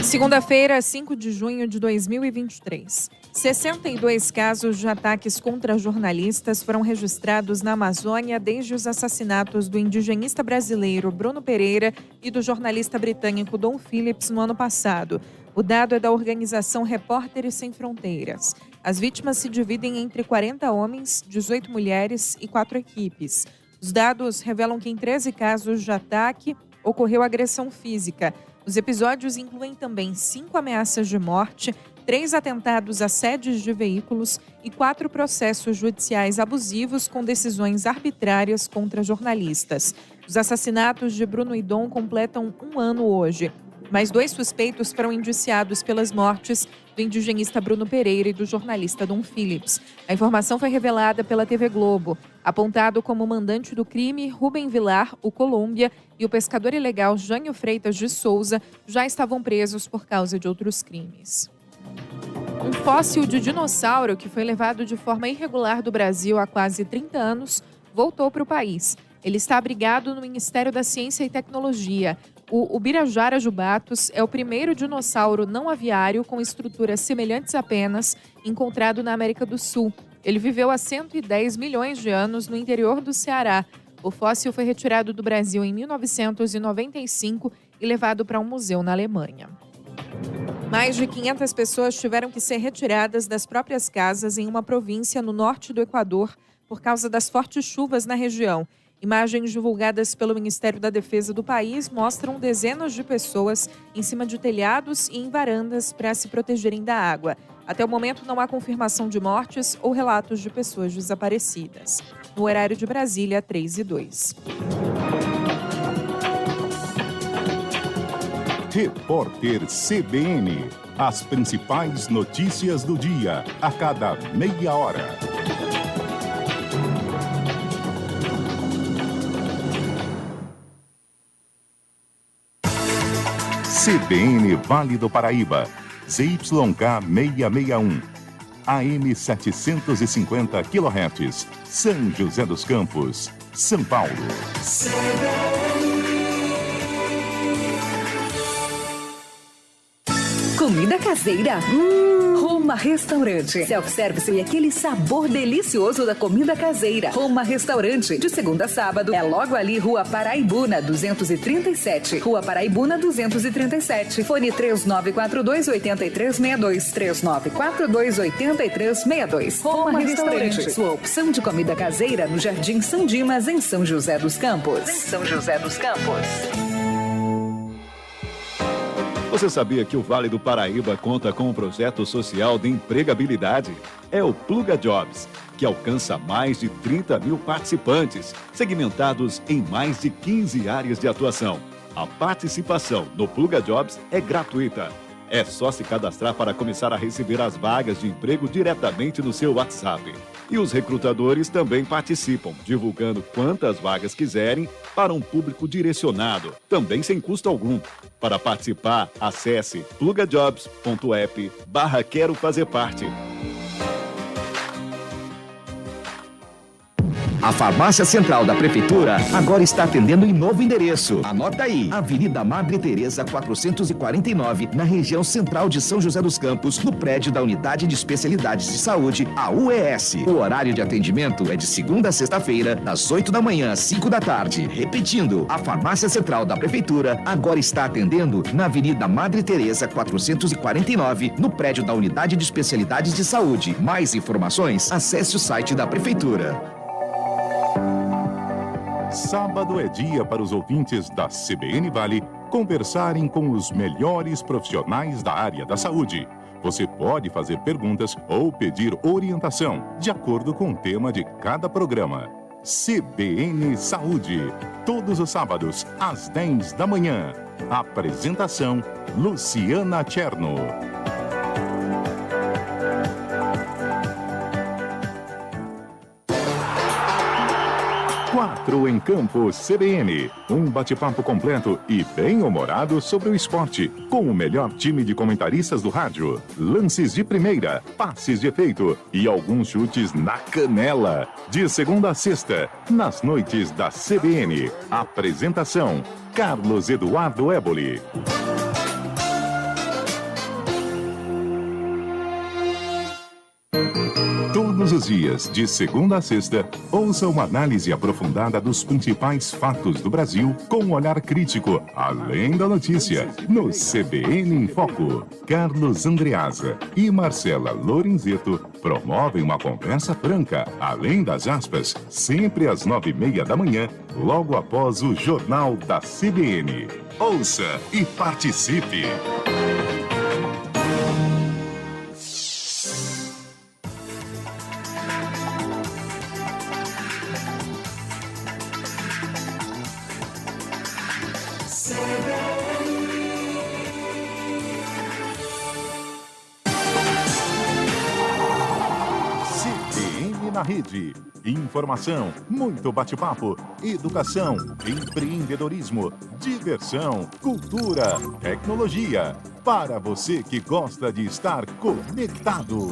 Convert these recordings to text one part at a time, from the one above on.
Segunda-feira, 5 de junho de 2023. 62 casos de ataques contra jornalistas foram registrados na Amazônia desde os assassinatos do indigenista brasileiro Bruno Pereira e do jornalista britânico Dom Phillips no ano passado. O dado é da organização Repórteres Sem Fronteiras. As vítimas se dividem entre 40 homens, 18 mulheres e 4 equipes. Os dados revelam que em 13 casos de ataque ocorreu agressão física. Os episódios incluem também 5 ameaças de morte, 3 atentados a sedes de veículos e 4 processos judiciais abusivos com decisões arbitrárias contra jornalistas. Os assassinatos de Bruno e Dom completam 1 ano hoje. Mais 2 suspeitos foram indiciados pelas mortes do indigenista Bruno Pereira e do jornalista Dom Phillips. A informação foi revelada pela TV Globo. Apontado como mandante do crime, Rubem Vilar, o Colômbia, e o pescador ilegal Jânio Freitas de Souza já estavam presos por causa de outros crimes. Um fóssil de dinossauro que foi levado de forma irregular do Brasil há quase 30 anos voltou para o país. Ele está abrigado no Ministério da Ciência e Tecnologia. O Ubirajara jubatus é o primeiro dinossauro não aviário com estruturas semelhantes a penas encontrado na América do Sul. Ele viveu há 110 milhões de anos no interior do Ceará. O fóssil foi retirado do Brasil em 1995 e levado para um museu na Alemanha. Mais de 500 pessoas tiveram que ser retiradas das próprias casas em uma província no norte do Equador por causa das fortes chuvas na região. Imagens divulgadas pelo Ministério da Defesa do país mostram dezenas de pessoas em cima de telhados e em varandas para se protegerem da água. Até o momento não há confirmação de mortes ou relatos de pessoas desaparecidas. No horário de Brasília, 3:02. Repórter CBN. As principais notícias do dia, a cada meia hora. CBN Vale do Paraíba, ZYK 661, AM 750 kHz, São José dos Campos, São Paulo. Comida caseira? Roma Restaurante. Self-service e aquele sabor delicioso da comida caseira. Roma Restaurante. De segunda a sábado. É logo ali, Rua Paraibuna, 237. Rua Paraibuna, 237. Fone 3942-8362. 3942-8362. Roma Restaurante. Sua opção de comida caseira no Jardim São Dimas, em São José dos Campos. Você sabia que o Vale do Paraíba conta com um projeto social de empregabilidade? É o Pluga Jobs, que alcança mais de 30 mil participantes, segmentados em mais de 15 áreas de atuação. A participação no Pluga Jobs é gratuita. É só se cadastrar para começar a receber as vagas de emprego diretamente no seu WhatsApp. E os recrutadores também participam, divulgando quantas vagas quiserem para um público direcionado, também sem custo algum. Para participar, acesse plugajobs.app/quero fazer parte. A Farmácia Central da Prefeitura agora está atendendo em novo endereço. Anota aí, Avenida Madre Teresa 449, na região central de São José dos Campos, no prédio da Unidade de Especialidades de Saúde, a UES. O horário de atendimento é de segunda a sexta-feira, das 8 da manhã às 5 da tarde. Repetindo, a Farmácia Central da Prefeitura agora está atendendo na Avenida Madre Teresa 449, no prédio da Unidade de Especialidades de Saúde. Mais informações, acesse o site da Prefeitura. Sábado é dia para os ouvintes da CBN Vale conversarem com os melhores profissionais da área da saúde. Você pode fazer perguntas ou pedir orientação, de acordo com o tema de cada programa. CBN Saúde, todos os sábados, às 10 da manhã. Apresentação, Luciana Cherno. 4 em Campo CBN. Um bate-papo completo e bem-humorado sobre o esporte, com o melhor time de comentaristas do rádio. Lances de primeira, passes de efeito e alguns chutes na canela. De segunda a sexta, nas noites da CBN. Apresentação, Carlos Eduardo Éboli. Todos os dias, de segunda a sexta, ouça uma análise aprofundada dos principais fatos do Brasil com um olhar crítico, além da notícia, no CBN em Foco. Carlos Andreasa e Marcela Lorenzeto promovem uma conversa franca, além das aspas, sempre às 9h30 da manhã, logo após o Jornal da CBN. Ouça e participe! CBN na Rede. Informação, muito bate-papo, educação, empreendedorismo, diversão, cultura, tecnologia. Para você que gosta de estar conectado.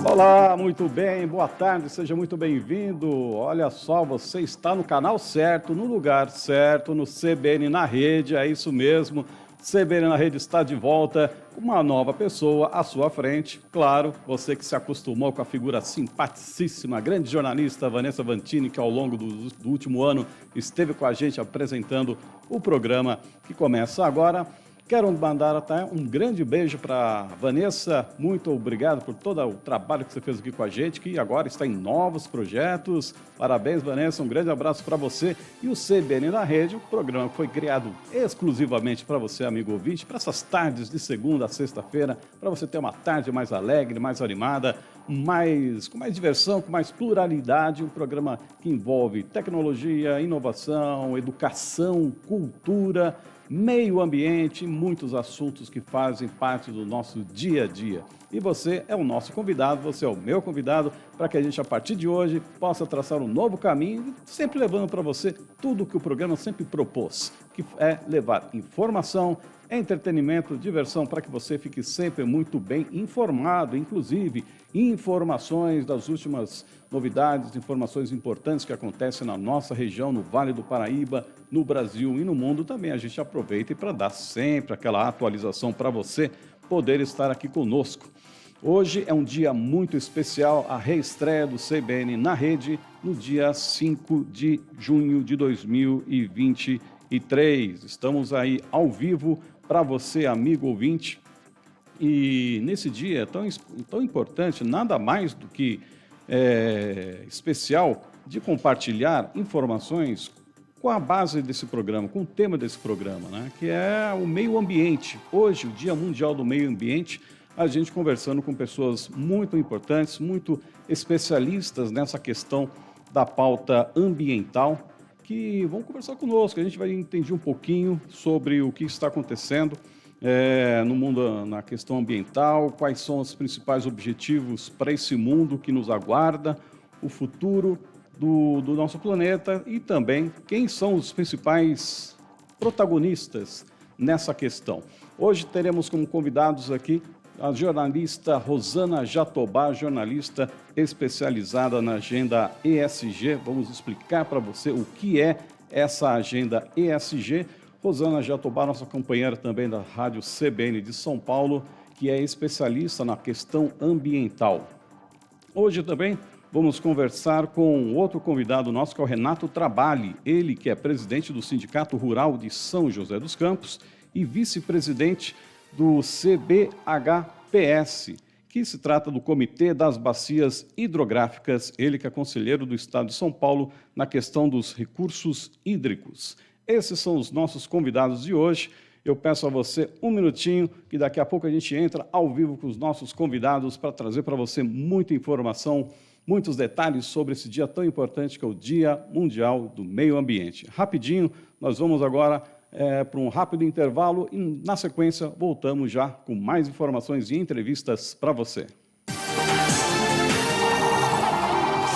Olá, muito bem, boa tarde, seja muito bem-vindo. Olha só, você está no canal certo, no lugar certo, no CBN na Rede, é isso mesmo. CBN na Rede está de volta com uma nova pessoa à sua frente. Claro, você que se acostumou com a figura simpaticíssima, grande jornalista Vanessa Vantini, que ao longo do último ano esteve com a gente apresentando o programa que começa agora. Quero mandar até um grande beijo para Vanessa, muito obrigado por todo o trabalho que você fez aqui com a gente, que agora está em novos projetos. Parabéns, Vanessa, um grande abraço para você. E o CBN na Rede, o programa que foi criado exclusivamente para você, amigo ouvinte, para essas tardes de segunda a sexta-feira, para você ter uma tarde mais alegre, mais animada, com mais diversão, com mais pluralidade, um programa que envolve tecnologia, inovação, educação, cultura, meio ambiente, muitos assuntos que fazem parte do nosso dia a dia. E você é o nosso convidado, você é o meu convidado, para que a gente, a partir de hoje, possa traçar um novo caminho, sempre levando para você tudo o que o programa sempre propôs, que é levar informação, entretenimento, diversão, para que você fique sempre muito bem informado, inclusive informações das últimas novidades, informações importantes que acontecem na nossa região, no Vale do Paraíba, no Brasil e no mundo também. A gente aproveita para dar sempre aquela atualização para você poder estar aqui conosco. Hoje é um dia muito especial, a reestreia do CBN na Rede, no dia 5 de junho de 2023. Estamos aí ao vivo para você, amigo ouvinte. E nesse dia tão importante, nada mais do que especial de compartilhar informações com a base desse programa, com o tema desse programa, né? Que é o meio ambiente. Hoje, o Dia Mundial do Meio Ambiente, a gente conversando com pessoas muito importantes, muito especialistas nessa questão da pauta ambiental, que vão conversar conosco. A gente vai entender um pouquinho sobre o que está acontecendo no mundo, na questão ambiental, quais são os principais objetivos para esse mundo que nos aguarda, o futuro do nosso planeta e também quem são os principais protagonistas nessa questão. Hoje teremos como convidados aqui a jornalista Rosana Jatobá, jornalista especializada na agenda ESG. Vamos explicar para você o que é essa agenda ESG. Rosana Jatobá, nossa companheira também da Rádio CBN de São Paulo, que é especialista na questão ambiental. Hoje também vamos conversar com outro convidado nosso, que é o Renato Traballi, ele que é presidente do Sindicato Rural de São José dos Campos e vice-presidente do CBHPS, que se trata do Comitê das Bacias Hidrográficas, ele que é conselheiro do Estado de São Paulo na questão dos recursos hídricos. Esses são os nossos convidados de hoje. Eu peço a você um minutinho, que daqui a pouco a gente entra ao vivo com os nossos convidados para trazer para você muita informação, muitos detalhes sobre esse dia tão importante que é o Dia Mundial do Meio Ambiente. Rapidinho, nós vamos agora para um rápido intervalo e, na sequência, voltamos já com mais informações e entrevistas para você.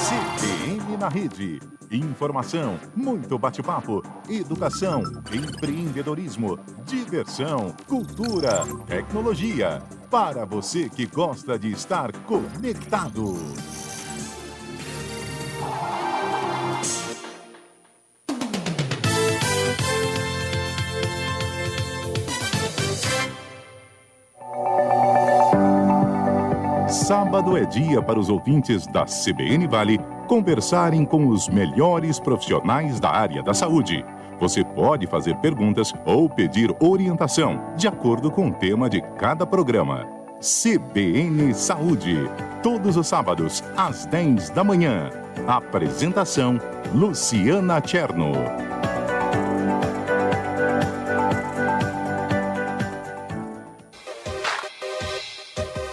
CBN na Rede. Informação, muito bate-papo, educação, empreendedorismo, diversão, cultura, tecnologia. Para você que gosta de estar conectado. Sábado é dia para os ouvintes da CBN Vale conversarem com os melhores profissionais da área da saúde. Você pode fazer perguntas ou pedir orientação, de acordo com o tema de cada programa. CBN Saúde, todos os sábados, às 10 da manhã. Apresentação, Luciana Cherno.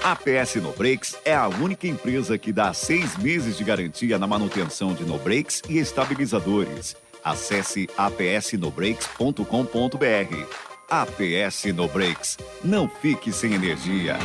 A APS No-Brakes é a única empresa que dá 6 meses de garantia na manutenção de no-brakes e estabilizadores. Acesse apsnobrakes.com.br. APS No-Brakes. Não fique sem energia.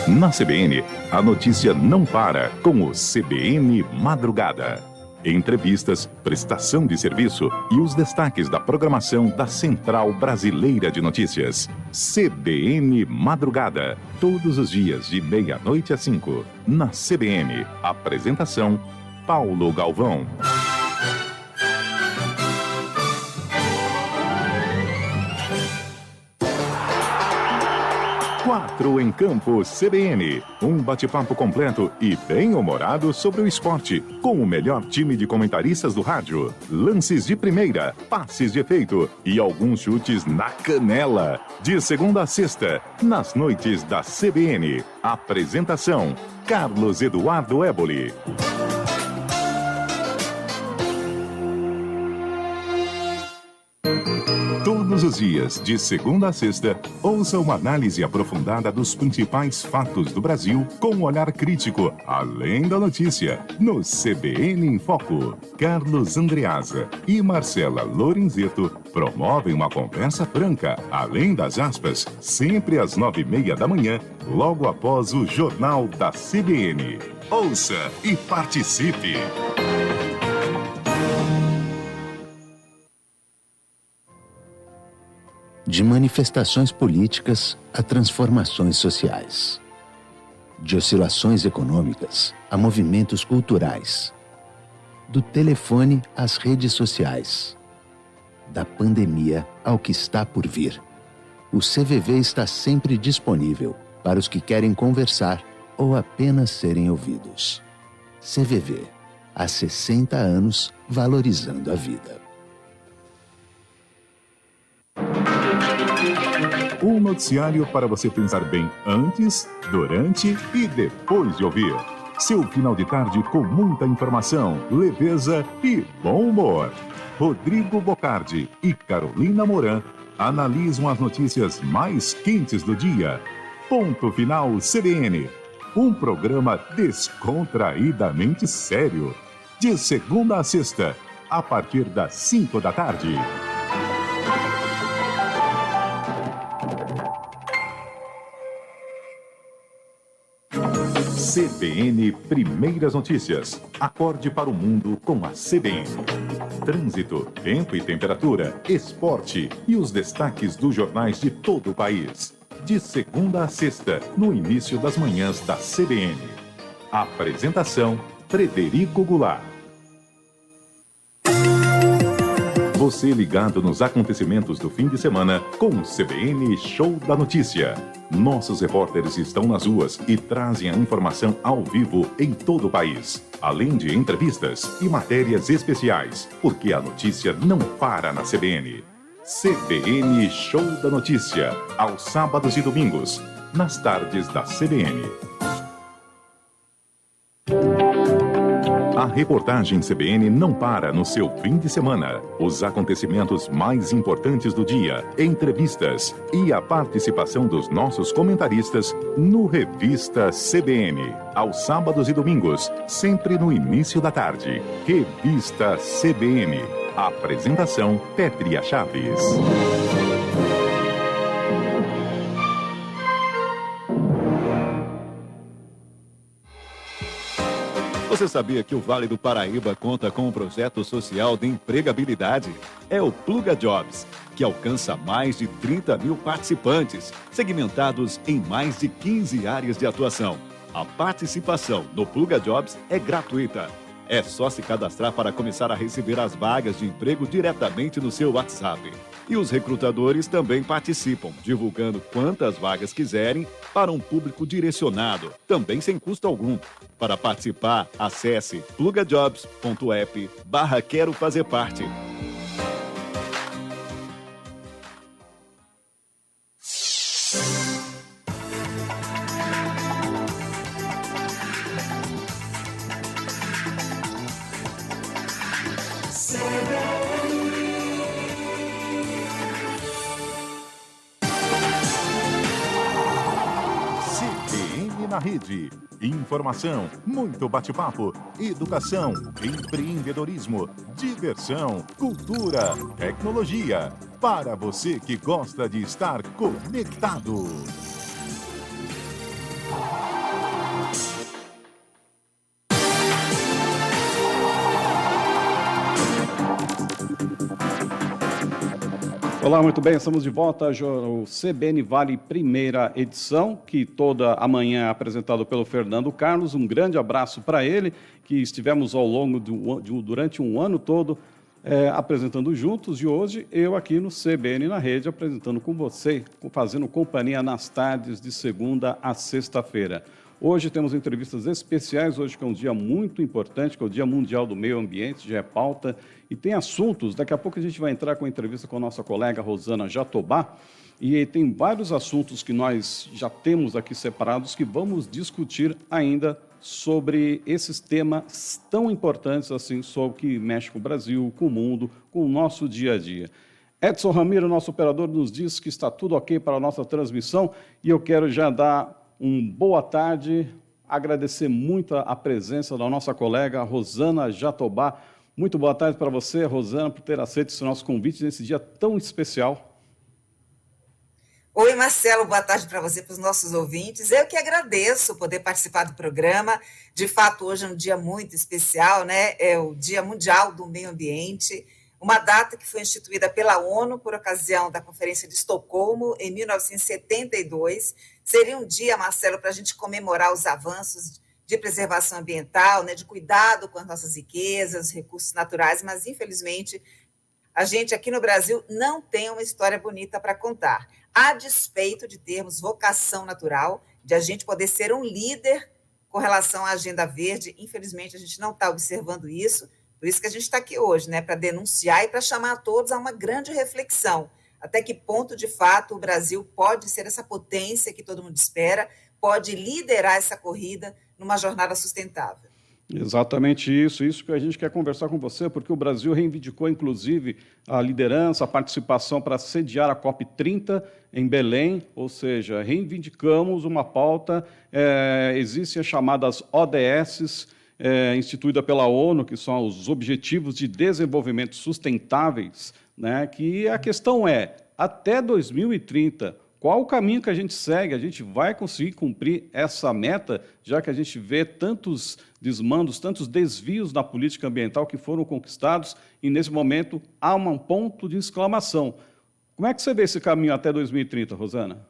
Na CBN, a notícia não para com o CBN Madrugada. Entrevistas, prestação de serviço e os destaques da programação da Central Brasileira de Notícias. CBN Madrugada. Todos os dias de meia-noite às 5. Na CBN. Apresentação, Paulo Galvão. 4 em Campo CBN. Um bate-papo completo e bem-humorado sobre o esporte, com o melhor time de comentaristas do rádio. Lances de primeira, passes de efeito e alguns chutes na canela. De segunda a sexta, nas noites da CBN. Apresentação, Carlos Eduardo Éboli. Todos os dias, de segunda a sexta, ouça uma análise aprofundada dos principais fatos do Brasil com um olhar crítico, além da notícia, no CBN em Foco. Carlos Andreasa e Marcela Lorenzeto promovem uma conversa franca, além das aspas, sempre às 9h30 da manhã, logo após o Jornal da CBN. Ouça e participe! De manifestações políticas a transformações sociais. De oscilações econômicas a movimentos culturais. Do telefone às redes sociais. Da pandemia ao que está por vir. O CVV está sempre disponível para os que querem conversar ou apenas serem ouvidos. CVV, há 60 anos valorizando a vida. Um noticiário para você pensar bem antes, durante e depois de ouvir. Seu final de tarde com muita informação, leveza e bom humor. Rodrigo Bocardi e Carolina Moran analisam as notícias mais quentes do dia. Ponto Final CBN. Um programa descontraídamente sério. De segunda a sexta, a partir das 5 da tarde. CBN Primeiras Notícias. Acorde para o mundo com a CBN. Trânsito, tempo e temperatura, esporte e os destaques dos jornais de todo o país. De segunda a sexta, no início das manhãs da CBN. Apresentação, Frederico Goulart. Você ligado nos acontecimentos do fim de semana com o CBN Show da Notícia. Nossos repórteres estão nas ruas e trazem a informação ao vivo em todo o país. Além de entrevistas e matérias especiais, porque a notícia não para na CBN. CBN Show da Notícia, aos sábados e domingos, nas tardes da CBN. A reportagem CBN não para no seu fim de semana. Os acontecimentos mais importantes do dia, entrevistas e a participação dos nossos comentaristas no Revista CBN. Aos sábados e domingos, sempre no início da tarde. Revista CBN. Apresentação, Petria Chaves. Você sabia que o Vale do Paraíba conta com um projeto social de empregabilidade? É o Pluga Jobs, que alcança mais de 30 mil participantes, segmentados em mais de 15 áreas de atuação. A participação no Pluga Jobs é gratuita. É só se cadastrar para começar a receber as vagas de emprego diretamente no seu WhatsApp. E os recrutadores também participam, divulgando quantas vagas quiserem para um público direcionado, também sem custo algum. Para participar, acesse plugajobs.app/quero fazer parte. CBN na Rede. Informação, muito bate-papo, educação, empreendedorismo, diversão, cultura, tecnologia. Para você que gosta de estar conectado. Olá, muito bem, estamos de volta ao CBN Vale primeira edição, que toda a manhã é apresentado pelo Fernando Carlos. Um grande abraço para ele, que estivemos ao longo durante um ano todo apresentando juntos, e hoje eu aqui no CBN na Rede apresentando com você, fazendo companhia nas tardes de segunda a sexta-feira. Hoje temos entrevistas especiais, hoje que é um dia muito importante, que é o Dia Mundial do Meio Ambiente, já é pauta, e tem assuntos. Daqui a pouco a gente vai entrar com a entrevista com a nossa colega Rosana Jatobá, e tem vários assuntos que nós já temos aqui separados que vamos discutir ainda sobre esses temas tão importantes assim, sobre o que mexe com o Brasil, com o mundo, com o nosso dia a dia. Edson Ramiro, nosso operador, nos diz que está tudo ok para a nossa transmissão, e eu quero já dar boa tarde, agradecer muito a presença da nossa colega Rosana Jatobá. Muito boa tarde para você, Rosana, por ter aceito esse nosso convite nesse dia tão especial. Oi, Marcelo, boa tarde para você, para os nossos ouvintes. Eu que agradeço poder participar do programa. De fato, hoje é um dia muito especial, né? É o Dia Mundial do Meio Ambiente, uma data que foi instituída pela ONU por ocasião da Conferência de Estocolmo, em 1972. Seria um dia, Marcelo, para a gente comemorar os avanços de preservação ambiental, né, de cuidado com as nossas riquezas, recursos naturais, mas, infelizmente, a gente aqui no Brasil não tem uma história bonita para contar. A despeito de termos vocação natural, de a gente poder ser um líder com relação à agenda verde, infelizmente, a gente não está observando isso. Por isso que a gente está aqui hoje, né, para denunciar e para chamar a todos a uma grande reflexão. Até que ponto, de fato, o Brasil pode ser essa potência que todo mundo espera, pode liderar essa corrida numa jornada sustentável. Exatamente isso que a gente quer conversar com você, porque o Brasil reivindicou, inclusive, a liderança, a participação para sediar a COP30 em Belém, ou seja, reivindicamos uma pauta, existem as chamadas ODS, instituída pela ONU, que são os Objetivos de Desenvolvimento Sustentáveis, né, que a questão é, até 2030, qual o caminho que a gente segue? A gente vai conseguir cumprir essa meta, já que a gente vê tantos desmandos, tantos desvios na política ambiental que foram conquistados, e nesse momento há um ponto de exclamação. Como é que você vê esse caminho até 2030, Rosana?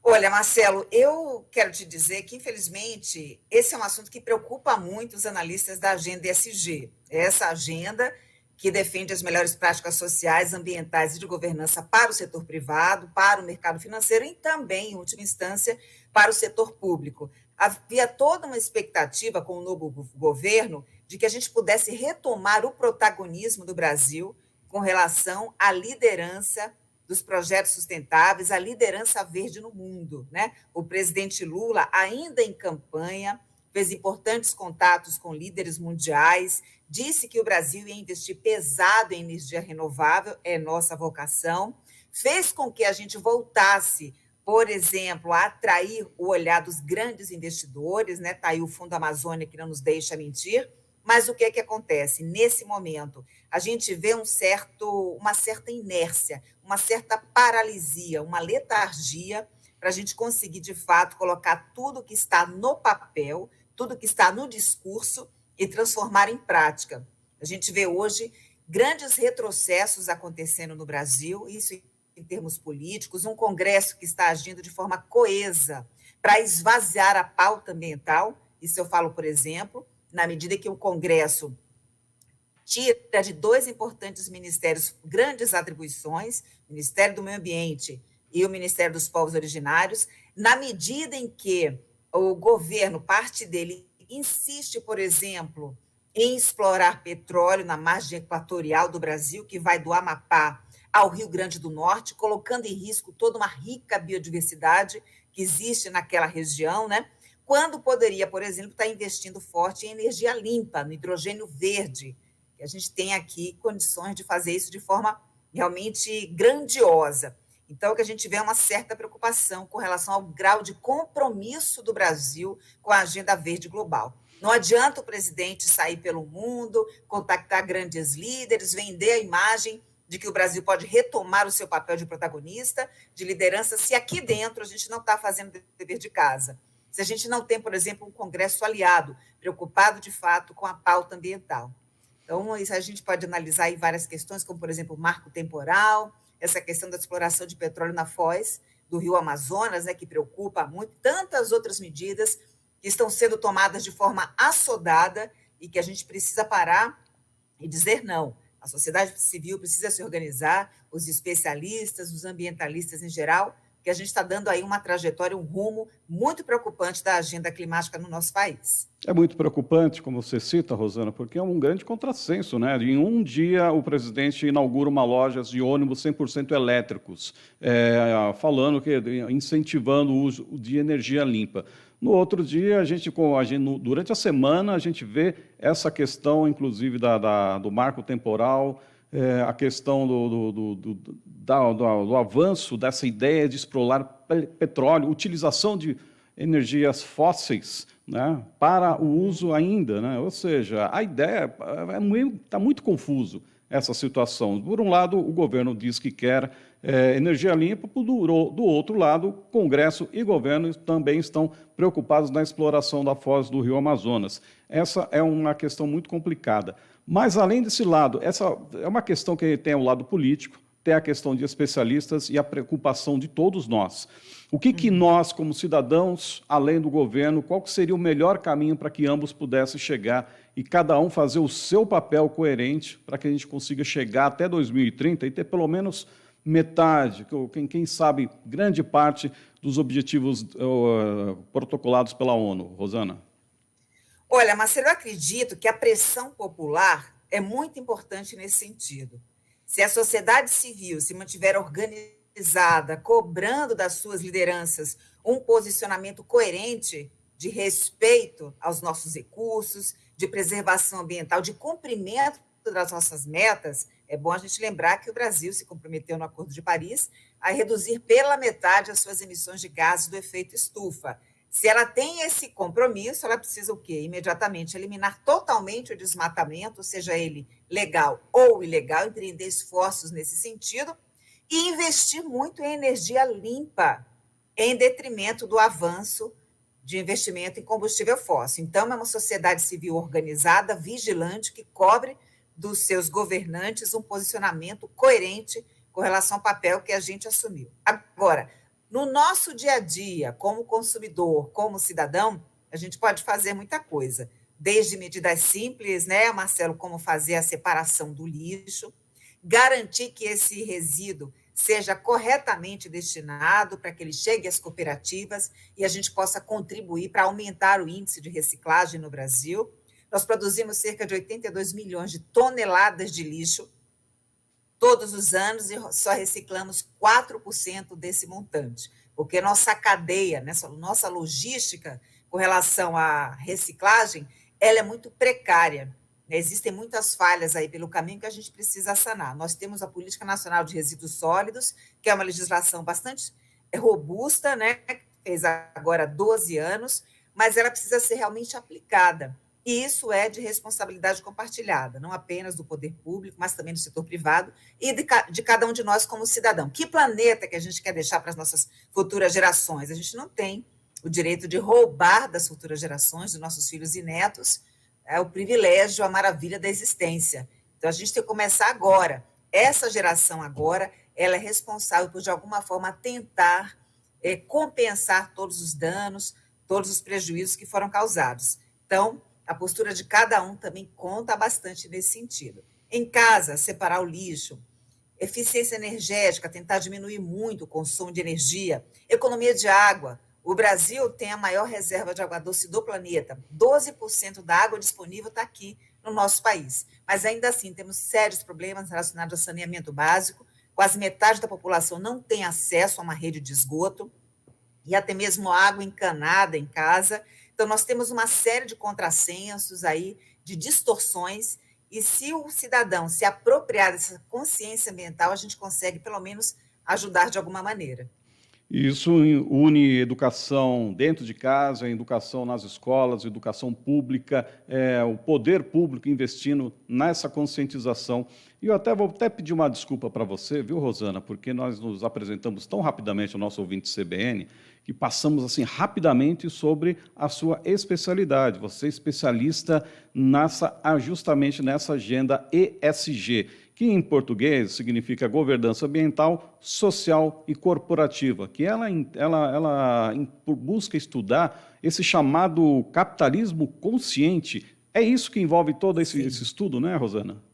Olha, Marcelo, eu quero te dizer que, infelizmente, esse é um assunto que preocupa muito os analistas da agenda ESG. Essa agenda que defende as melhores práticas sociais, ambientais e de governança para o setor privado, para o mercado financeiro e também, em última instância, para o setor público. Havia toda uma expectativa com o novo governo de que a gente pudesse retomar o protagonismo do Brasil com relação à liderança dos projetos sustentáveis, a liderança verde no mundo, né? O presidente Lula, ainda em campanha, fez importantes contatos com líderes mundiais, disse que o Brasil ia investir pesado em energia renovável, é nossa vocação, fez com que a gente voltasse, por exemplo, a atrair o olhar dos grandes investidores, né? Está aí o Fundo Amazônia, que não nos deixa mentir. Mas o que é que acontece? Nesse momento, a gente vê uma certa inércia, uma certa paralisia, uma letargia, para a gente conseguir, de fato, colocar tudo que está no papel, tudo que está no discurso e transformar em prática. A gente vê hoje grandes retrocessos acontecendo no Brasil, isso em termos políticos, um Congresso que está agindo de forma coesa para esvaziar a pauta ambiental, isso eu falo, por exemplo, na medida que o Congresso tira de 2 importantes ministérios grandes atribuições, o Ministério do Meio Ambiente e o Ministério dos Povos Originários, na medida em que o governo, parte dele, insiste, por exemplo, em explorar petróleo na margem equatorial do Brasil, que vai do Amapá ao Rio Grande do Norte, colocando em risco toda uma rica biodiversidade que existe naquela região, né? Quando poderia, por exemplo, estar investindo forte em energia limpa, no hidrogênio verde, que a gente tem aqui condições de fazer isso de forma realmente grandiosa. Então, o que a gente vê é uma certa preocupação com relação ao grau de compromisso do Brasil com a agenda verde global. Não adianta o presidente sair pelo mundo, contactar grandes líderes, vender a imagem de que o Brasil pode retomar o seu papel de protagonista, de liderança, se aqui dentro a gente não está fazendo o dever de casa. Se a gente não tem, por exemplo, um Congresso aliado, preocupado de fato com a pauta ambiental. Então, isso a gente pode analisar aí várias questões, como, por exemplo, o marco temporal, essa questão da exploração de petróleo na foz do Rio Amazonas, né, que preocupa muito, tantas outras medidas que estão sendo tomadas de forma assodada e que a gente precisa parar e dizer não. A sociedade civil precisa se organizar, os especialistas, os ambientalistas em geral, que a gente está dando aí uma trajetória, um rumo muito preocupante da agenda climática no nosso país. É muito preocupante, como você cita, Rosana, porque é um grande contrassenso, né? Em um dia, o presidente inaugura uma loja de ônibus 100% elétricos, falando que incentivando o uso de energia limpa. No outro dia, durante a semana, a gente vê essa questão, inclusive, do marco temporal, a questão do avanço dessa ideia de explorar petróleo, utilização de energias fósseis, né, para o uso ainda, né? Ou seja, a ideia está muito confuso essa situação. Por um lado, o governo diz que quer energia limpa, do outro lado, Congresso e governo também estão preocupados na exploração da foz do Rio Amazonas. Essa é uma questão muito complicada. Mas, além desse lado, essa é uma questão que tem o lado político, tem a questão de especialistas e a preocupação de todos nós. O que nós, como cidadãos, além do governo, qual que seria o melhor caminho para que ambos pudessem chegar e cada um fazer o seu papel coerente para que a gente consiga chegar até 2030 e ter pelo menos metade, quem sabe, grande parte dos objetivos protocolados pela ONU. Rosana? Olha, Marcelo, eu acredito que a pressão popular é muito importante nesse sentido. Se a sociedade civil se mantiver organizada, cobrando das suas lideranças um posicionamento coerente de respeito aos nossos recursos, de preservação ambiental, de cumprimento das nossas metas, é bom a gente lembrar que o Brasil se comprometeu no Acordo de Paris a reduzir pela metade as suas emissões de gases do efeito estufa. Se ela tem esse compromisso, ela precisa o quê? Imediatamente eliminar totalmente o desmatamento, seja ele legal ou ilegal, empreender esforços nesse sentido e investir muito em energia limpa, em detrimento do avanço de investimento em combustível fóssil. Então, é uma sociedade civil organizada, vigilante, que cobre dos seus governantes um posicionamento coerente com relação ao papel que a gente assumiu. Agora, no nosso dia a dia, como consumidor, como cidadão, a gente pode fazer muita coisa, desde medidas simples, né, Marcelo, como fazer a separação do lixo, garantir que esse resíduo seja corretamente destinado para que ele chegue às cooperativas e a gente possa contribuir para aumentar o índice de reciclagem no Brasil. Nós produzimos cerca de 82 milhões de toneladas de lixo todos os anos e só reciclamos 4% desse montante, porque nossa cadeia, nossa logística com relação à reciclagem, ela é muito precária. Existem muitas falhas aí pelo caminho que a gente precisa sanar. Nós temos a Política Nacional de Resíduos Sólidos, que é uma legislação bastante robusta, né? Que fez agora 12 anos, mas ela precisa ser realmente aplicada. E isso é de responsabilidade compartilhada, não apenas do poder público, mas também do setor privado e de cada um de nós como cidadão. Que planeta que a gente quer deixar para as nossas futuras gerações? A gente não tem o direito de roubar das futuras gerações, dos nossos filhos e netos, o privilégio, a maravilha da existência. Então, a gente tem que começar agora. Essa geração agora, ela é responsável por, de alguma forma, tentar compensar todos os danos, todos os prejuízos que foram causados. Então, a postura de cada um também conta bastante nesse sentido. Em casa, separar o lixo, eficiência energética, tentar diminuir muito o consumo de energia, economia de água. O Brasil tem a maior reserva de água doce do planeta. 12% da água disponível está aqui no nosso país. Mas ainda assim, temos sérios problemas relacionados ao saneamento básico. Quase metade da população não tem acesso a uma rede de esgoto e até mesmo água encanada em casa. Então, nós temos uma série de contrassensos aí, de distorções, e se o cidadão se apropriar dessa consciência ambiental, a gente consegue, pelo menos, ajudar de alguma maneira. Isso une educação dentro de casa, educação nas escolas, educação pública, o poder público investindo nessa conscientização. E eu vou pedir uma desculpa para você, viu, Rosana, porque nós nos apresentamos tão rapidamente ao nosso ouvinte CBN, que passamos assim rapidamente sobre a sua especialidade. Você é especialista justamente nessa agenda ESG, que em português significa governança ambiental, social e corporativa, que ela busca estudar esse chamado capitalismo consciente. É isso que envolve todo esse estudo, né, Rosana?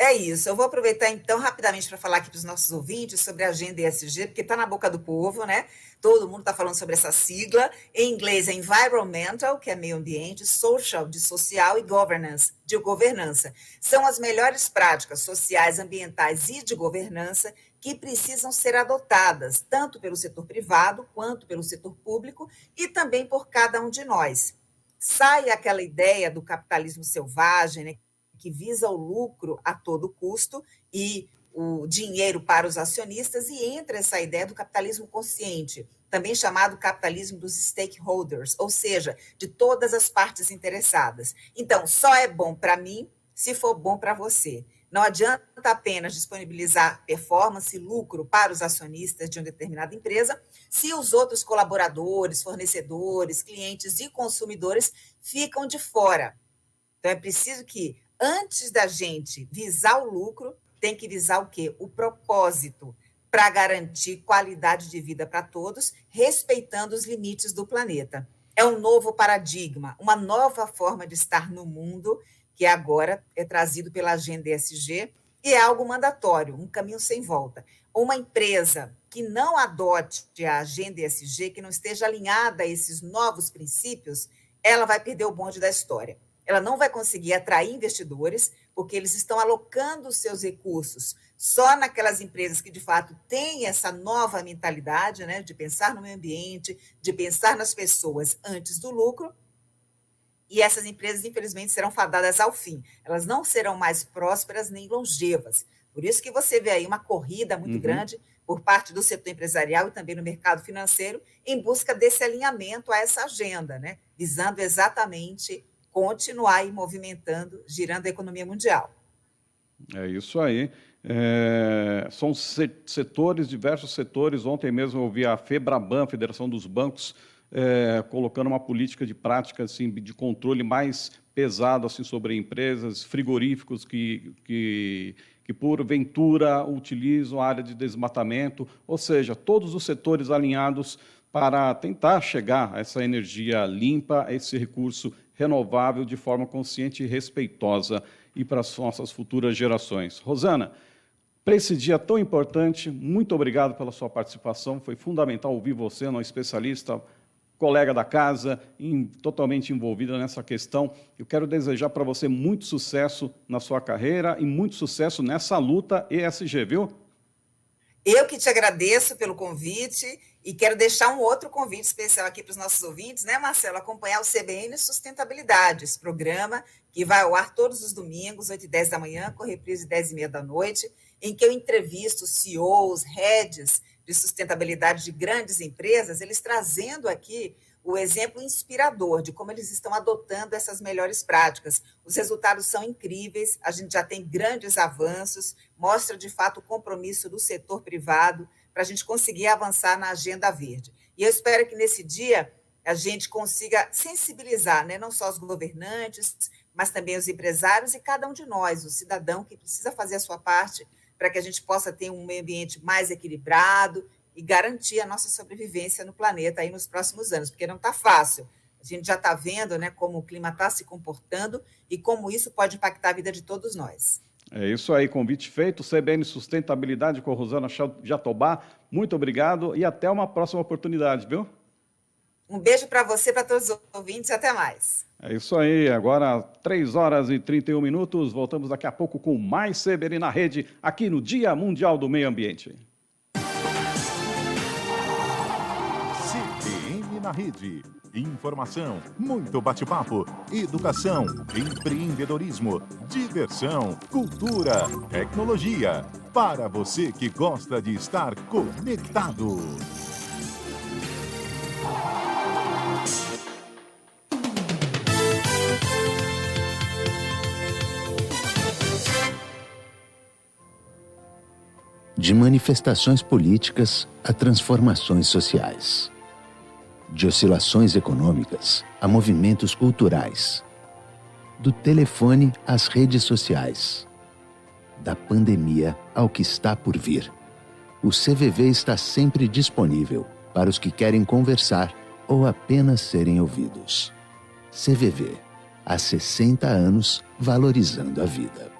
É isso. Eu vou aproveitar, então, rapidamente para falar aqui para os nossos ouvintes sobre a agenda ESG, porque está na boca do povo, né? Todo mundo está falando sobre essa sigla. Em inglês é environmental, que é meio ambiente, social, de social, e governance, de governança. São as melhores práticas sociais, ambientais e de governança que precisam ser adotadas, tanto pelo setor privado, quanto pelo setor público, e também por cada um de nós. Sai aquela ideia do capitalismo selvagem, né, que visa o lucro a todo custo e o dinheiro para os acionistas, e entra essa ideia do capitalismo consciente, também chamado capitalismo dos stakeholders, ou seja, de todas as partes interessadas. Então, só é bom para mim se for bom para você. Não adianta apenas disponibilizar performance e lucro para os acionistas de uma determinada empresa, se os outros colaboradores, fornecedores, clientes e consumidores ficam de fora. Então, é preciso que, antes da gente visar o lucro, tem que visar o quê? O propósito, para garantir qualidade de vida para todos, respeitando os limites do planeta. É um novo paradigma, uma nova forma de estar no mundo, que agora é trazido pela agenda ESG, e é algo mandatório, um caminho sem volta. Uma empresa que não adote a agenda ESG, que não esteja alinhada a esses novos princípios, ela vai perder o bonde da história. Ela não vai conseguir atrair investidores, porque eles estão alocando os seus recursos só naquelas empresas que, de fato, têm essa nova mentalidade, né, de pensar no meio ambiente, de pensar nas pessoas antes do lucro, e essas empresas, infelizmente, serão fadadas ao fim. Elas não serão mais prósperas nem longevas. Por isso que você vê aí uma corrida muito grande por parte do setor empresarial e também no mercado financeiro em busca desse alinhamento a essa agenda, né, visando exatamente continuar aí movimentando, girando a economia mundial. É isso aí. São setores, diversos setores. Ontem mesmo eu vi a FEBRABAN, Federação dos Bancos, colocando uma política de prática assim, de controle mais pesado assim, sobre empresas, frigoríficos que porventura utilizam a área de desmatamento, ou seja, todos os setores alinhados para tentar chegar a essa energia limpa, a esse recurso renovável de forma consciente e respeitosa e para as nossas futuras gerações. Rosana, para esse dia tão importante, muito obrigado pela sua participação, foi fundamental ouvir você, uma especialista, colega da casa, totalmente envolvida nessa questão. Eu quero desejar para você muito sucesso na sua carreira e muito sucesso nessa luta ESG, viu? Eu que te agradeço pelo convite e quero deixar um outro convite especial aqui para os nossos ouvintes, né, Marcelo? Acompanhar o CBN Sustentabilidade, esse programa que vai ao ar todos os domingos, 8h10 da manhã, com reprise 10h30 da noite, em que eu entrevisto CEOs, heads de sustentabilidade de grandes empresas, eles trazendo aqui o exemplo inspirador de como eles estão adotando essas melhores práticas. Os resultados são incríveis, a gente já tem grandes avanços, mostra de fato o compromisso do setor privado para a gente conseguir avançar na agenda verde. E eu espero que nesse dia a gente consiga sensibilizar, né, não só os governantes, mas também os empresários e cada um de nós, o cidadão que precisa fazer a sua parte para que a gente possa ter um meio ambiente mais equilibrado e garantir a nossa sobrevivência no planeta aí nos próximos anos, porque não está fácil. A gente já está vendo, né, como o clima está se comportando e como isso pode impactar a vida de todos nós. É isso aí, convite feito. CBN Sustentabilidade com Rosana Jatobá. Muito obrigado e até uma próxima oportunidade, viu? Um beijo para você, para todos os ouvintes e até mais. É isso aí, agora 3h31. Voltamos daqui a pouco com mais CBN na Rede, aqui no Dia Mundial do Meio Ambiente. CBN na Rede. Informação, muito bate-papo, educação, empreendedorismo, diversão, cultura, tecnologia. Para você que gosta de estar conectado. De manifestações políticas a transformações sociais. De oscilações econômicas a movimentos culturais. Do telefone às redes sociais. Da pandemia ao que está por vir. O CVV está sempre disponível para os que querem conversar ou apenas serem ouvidos. CVV, há 60 anos valorizando a vida.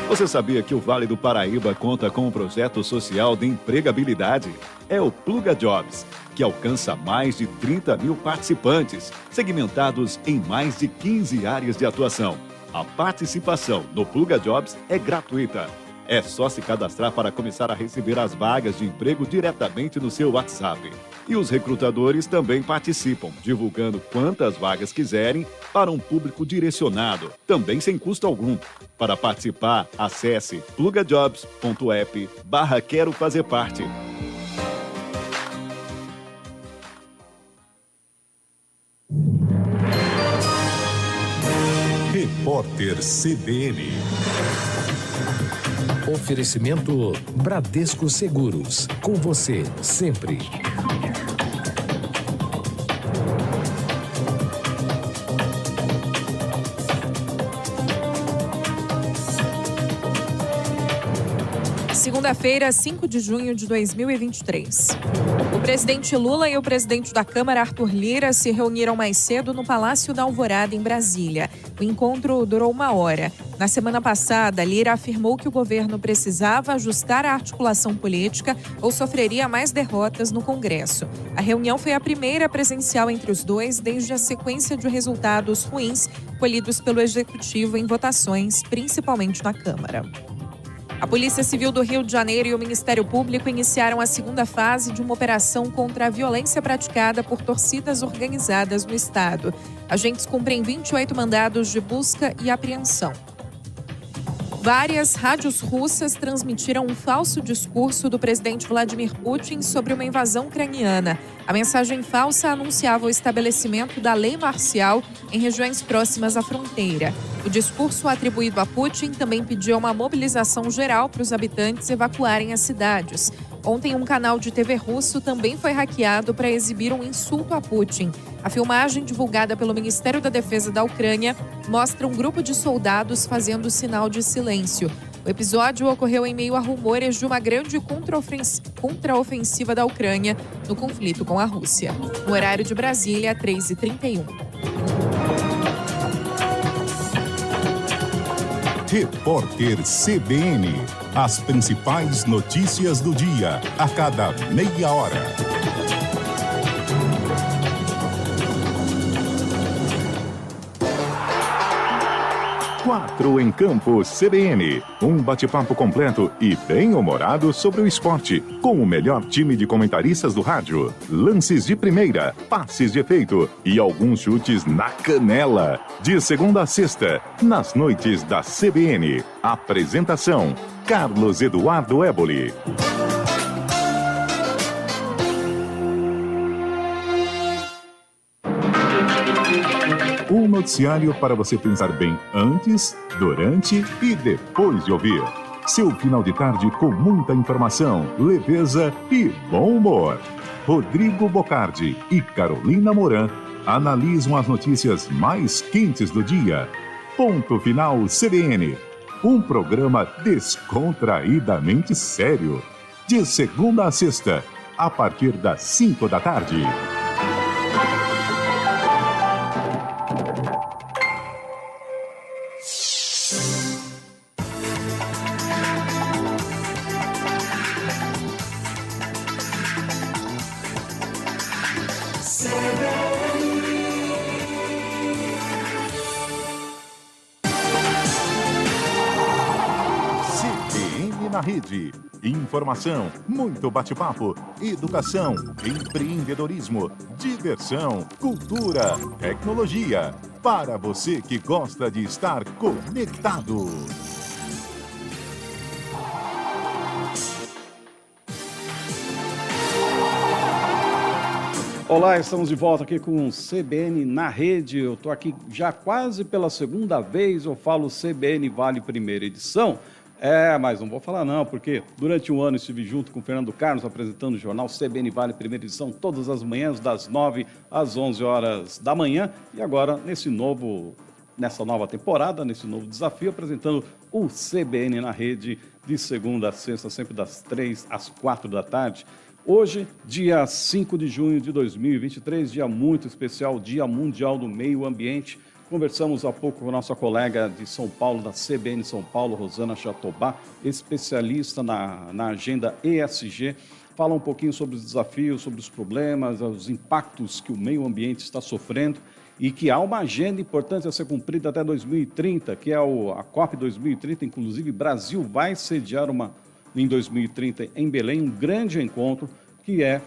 Você sabia que o Vale do Paraíba conta com um projeto social de empregabilidade? É o Pluga Jobs, que alcança mais de 30 mil participantes, segmentados em mais de 15 áreas de atuação. A participação no Pluga Jobs é gratuita. É só se cadastrar para começar a receber as vagas de emprego diretamente no seu WhatsApp. E os recrutadores também participam, divulgando quantas vagas quiserem para um público direcionado, também sem custo algum. Para participar, acesse plugajobs.app/quero fazer parte. Repórter CBN. Oferecimento Bradesco Seguros. Com você, sempre. Segunda-feira, 5 de junho de 2023. O presidente Lula e o presidente da Câmara, Arthur Lira, se reuniram mais cedo no Palácio da Alvorada, em Brasília. O encontro durou 1 hora. Na semana passada, Lira afirmou que o governo precisava ajustar a articulação política ou sofreria mais derrotas no Congresso. A reunião foi a primeira presencial entre os dois desde a sequência de resultados ruins colhidos pelo Executivo em votações, principalmente na Câmara. A Polícia Civil do Rio de Janeiro e o Ministério Público iniciaram a segunda fase de uma operação contra a violência praticada por torcidas organizadas no estado. Agentes cumprem 28 mandados de busca e apreensão. Várias rádios russas transmitiram um falso discurso do presidente Vladimir Putin sobre uma invasão ucraniana. A mensagem falsa anunciava o estabelecimento da lei marcial em regiões próximas à fronteira. O discurso atribuído a Putin também pediu uma mobilização geral para os habitantes evacuarem as cidades. Ontem, um canal de TV russo também foi hackeado para exibir um insulto a Putin. A filmagem, divulgada pelo Ministério da Defesa da Ucrânia, mostra um grupo de soldados fazendo sinal de silêncio. O episódio ocorreu em meio a rumores de uma grande contraofensiva da Ucrânia no conflito com a Rússia. No horário de Brasília, 3h31. Repórter CBN. As principais notícias do dia, a cada meia hora. 4 em Campo CBN. Um bate-papo completo e bem-humorado sobre o esporte, com o melhor time de comentaristas do rádio. Lances de primeira, passes de efeito e alguns chutes na canela. De segunda a sexta, nas noites da CBN. Apresentação: Carlos Eduardo Éboli. Um noticiário para você pensar bem antes, durante e depois de ouvir. Seu final de tarde com muita informação, leveza e bom humor. Rodrigo Bocardi e Carolina Moran analisam as notícias mais quentes do dia. Ponto Final CBN. Um programa descontraídamente sério. De segunda a sexta, a partir das 5 da tarde. CBN na Rede. Informação, muito bate-papo, educação, empreendedorismo, diversão, cultura, tecnologia. Para você que gosta de estar conectado. Olá, estamos de volta aqui com o CBN na Rede. Eu estou aqui já quase pela segunda vez, eu falo CBN Vale Primeira Edição. Mas não vou falar não, porque durante um ano estive junto com o Fernando Carlos apresentando o jornal CBN Vale Primeira Edição todas as manhãs, das 9 às 11 horas da manhã. E agora, nessa nova temporada, nesse novo desafio, apresentando o CBN na Rede de segunda a sexta, sempre das 3 às 4 da tarde. Hoje, dia 5 de junho de 2023, dia muito especial, Dia Mundial do Meio Ambiente. Conversamos há pouco com a nossa colega de São Paulo, da CBN São Paulo, Rosana Chatobá, especialista na agenda ESG. Fala um pouquinho sobre os desafios, sobre os problemas, os impactos que o meio ambiente está sofrendo e que há uma agenda importante a ser cumprida até 2030, que é a COP 2030. Inclusive, o Brasil vai sediar em 2030 em Belém um grande encontro, que é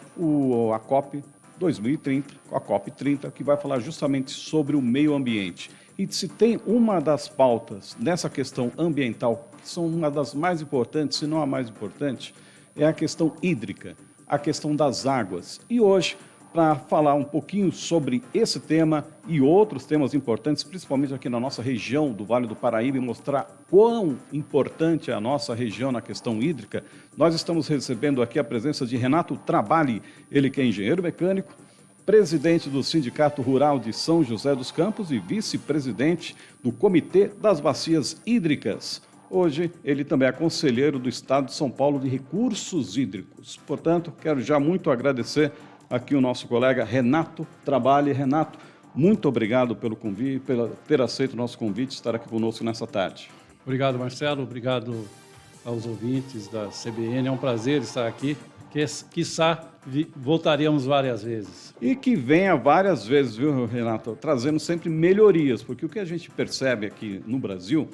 a COP 2030, a COP 30, que vai falar justamente sobre o meio ambiente. E se tem uma das pautas nessa questão ambiental, que são uma das mais importantes, se não a mais importante, é a questão hídrica, a questão das águas. E hoje, para falar um pouquinho sobre esse tema e outros temas importantes, principalmente aqui na nossa região do Vale do Paraíba, e mostrar quão importante é a nossa região na questão hídrica, nós estamos recebendo aqui a presença de Renato Traballi, ele que é engenheiro mecânico, presidente do Sindicato Rural de São José dos Campos e vice-presidente do Comitê das Bacias Hídricas. Hoje, ele também é conselheiro do Estado de São Paulo de Recursos Hídricos. Portanto, quero já muito agradecer aqui o nosso colega Renato Traballi. Renato, muito obrigado pelo convite, por ter aceito o nosso convite, estar aqui conosco nessa tarde. Obrigado, Marcelo. Obrigado aos ouvintes da CBN. É um prazer estar aqui. Quiçá voltaremos várias vezes. E que venha várias vezes, viu, Renato? Trazendo sempre melhorias, porque o que a gente percebe aqui no Brasil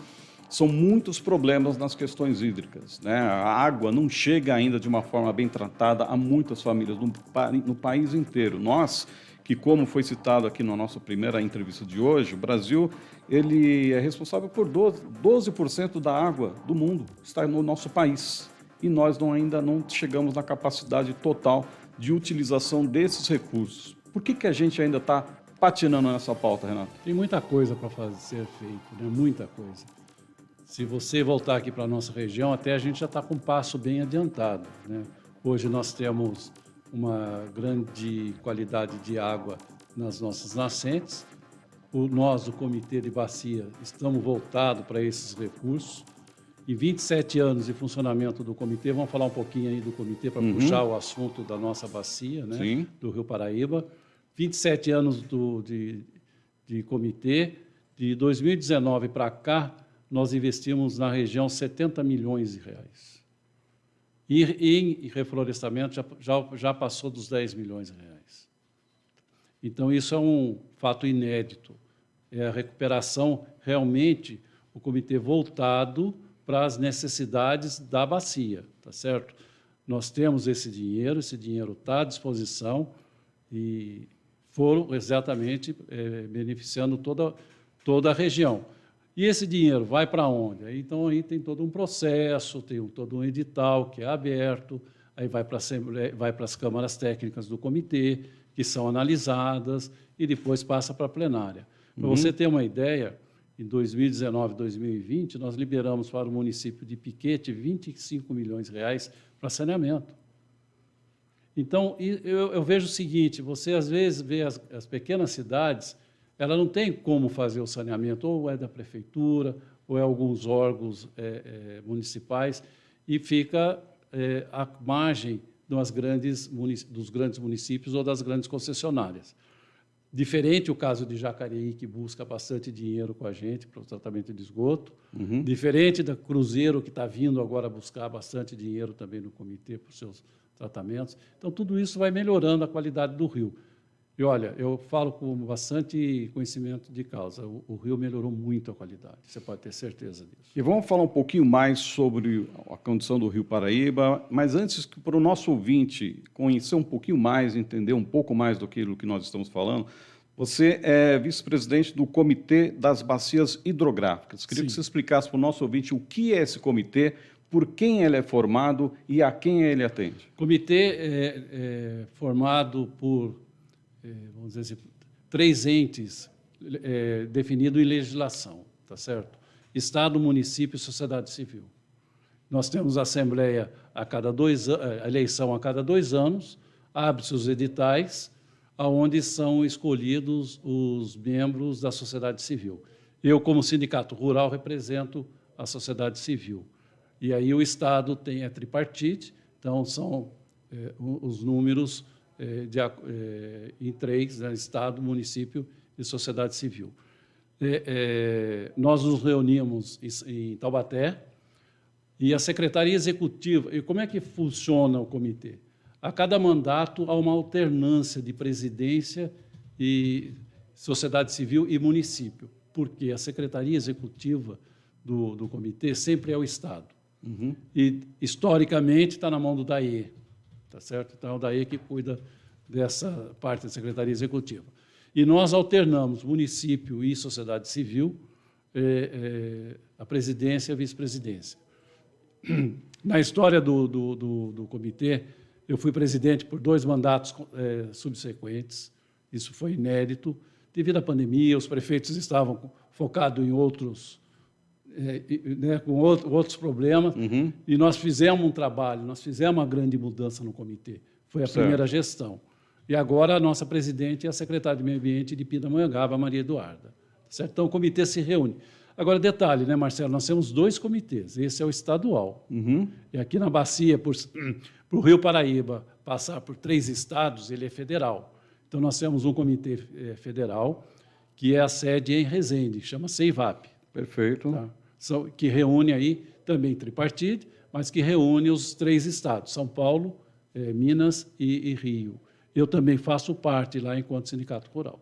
são muitos problemas nas questões hídricas, né? A água não chega ainda de uma forma bem tratada a muitas famílias no país inteiro. Nós, que como foi citado aqui na nossa primeira entrevista de hoje, o Brasil ele é responsável por 12% da água do mundo, está no nosso país. E nós ainda não chegamos na capacidade total de utilização desses recursos. Por que a gente ainda está patinando nessa pauta, Renato? Tem muita coisa para ser feito, né? Muita coisa. Se você voltar aqui para a nossa região, até a gente já está com um passo bem adiantado, né? Hoje nós temos uma grande qualidade de água nas nossas nascentes. Nós, do Comitê de Bacia, estamos voltados para esses recursos. Em 27 anos de funcionamento do comitê, vamos falar um pouquinho aí do comitê para puxar o assunto da nossa bacia, né? Sim. Do Rio Paraíba. 27 anos de comitê. De 2019 para cá, nós investimos na região 70 milhões de reais. E em reflorestamento já passou dos 10 milhões de reais. Então, isso é um fato inédito. É a recuperação, realmente, o comitê voltado para as necessidades da bacia, tá certo? Nós temos esse dinheiro está à disposição e foram exatamente beneficiando toda a região. E esse dinheiro vai para onde? Então, aí tem todo um processo, tem todo um edital que é aberto, aí vai para as câmaras técnicas do comitê, que são analisadas, e depois passa para a plenária. Para você ter uma ideia, em 2019 e 2020, nós liberamos para o município de Piquete 25 milhões de reais para saneamento. Então, eu vejo o seguinte, você às vezes vê as pequenas cidades, ela não tem como fazer o saneamento, ou é da prefeitura, ou é alguns órgãos municipais, e fica à margem dos grandes municípios ou das grandes concessionárias. Diferente o caso de Jacareí, que busca bastante dinheiro com a gente para o tratamento de esgoto. Diferente da Cruzeiro, que está vindo agora buscar bastante dinheiro também no comitê para os seus tratamentos. Então, tudo isso vai melhorando a qualidade do rio. E, olha, eu falo com bastante conhecimento de causa. O rio melhorou muito a qualidade, você pode ter certeza disso. E vamos falar um pouquinho mais sobre a condição do Rio Paraíba, mas antes, para o nosso ouvinte conhecer um pouquinho mais, entender um pouco mais do que nós estamos falando, você é vice-presidente do Comitê das Bacias Hidrográficas. Queria que você explicasse para o nosso ouvinte o que é esse comitê, por quem ele é formado e a quem ele atende. O comitê é formado por, vamos dizer assim, 3 entes definidos em legislação, tá certo? Estado, município e sociedade civil. Nós temos a assembleia a cada 2 anos, a eleição a cada 2 anos, abre-se os editais, aonde são escolhidos os membros da sociedade civil. Eu, como sindicato rural, represento a sociedade civil. E aí o Estado é tripartite, então são os números em 3, né, Estado, município e sociedade civil. Nós nos reunimos em Taubaté e a Secretaria Executiva... E como é que funciona o comitê? A cada mandato há uma alternância de presidência e sociedade civil e município, porque a Secretaria Executiva do comitê sempre é o Estado. E, historicamente, está na mão do DAE, tá certo? Então, é o DAE que cuida dessa parte da Secretaria Executiva. E nós alternamos município e sociedade civil, a presidência e a vice-presidência. Na história do comitê, eu fui presidente por 2 mandatos subsequentes, isso foi inédito. Devido à pandemia, os prefeitos estavam focados em outros... com outros problemas, e nós fizemos um trabalho, nós fizemos uma grande mudança no comitê. Foi a primeira gestão. E agora a nossa presidente é a secretária de Meio Ambiente de Pindamonhangaba, Maria Eduarda. Certo? Então, o comitê se reúne. Agora, detalhe, né, Marcelo? Nós temos 2 comitês. Esse é o estadual. E aqui na bacia, para o Rio Paraíba passar por 3 estados, ele é federal. Então, nós temos um comitê federal, que é a sede em Resende, chama CEIVAP. Perfeito. Tá? Que reúne aí também tripartite, mas que reúne os 3 estados, São Paulo, Minas e Rio. Eu também faço parte lá enquanto sindicato rural.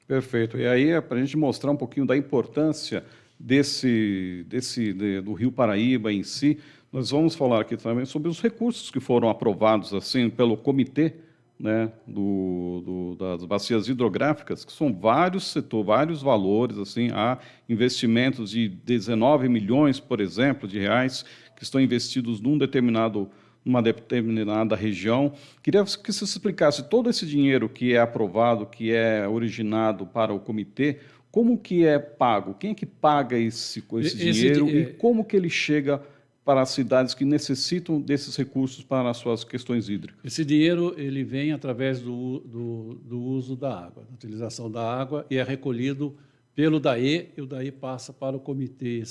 Perfeito. E aí, para a gente mostrar um pouquinho da importância do Rio Paraíba em si, nós vamos falar aqui também sobre os recursos que foram aprovados assim pelo comitê, né, das bacias hidrográficas, que são vários setores, vários valores, assim, há investimentos de 19 milhões, por exemplo, de reais, que estão investidos numa determinada região. Queria que você explicasse todo esse dinheiro que é aprovado, que é originado para o comitê, como que é pago? Quem é que paga esse dinheiro e como que ele chega para as cidades que necessitam desses recursos para as suas questões hídricas? Esse dinheiro ele vem através do uso da água, da utilização da água, e é recolhido pelo DAE, e o DAE passa para o comitê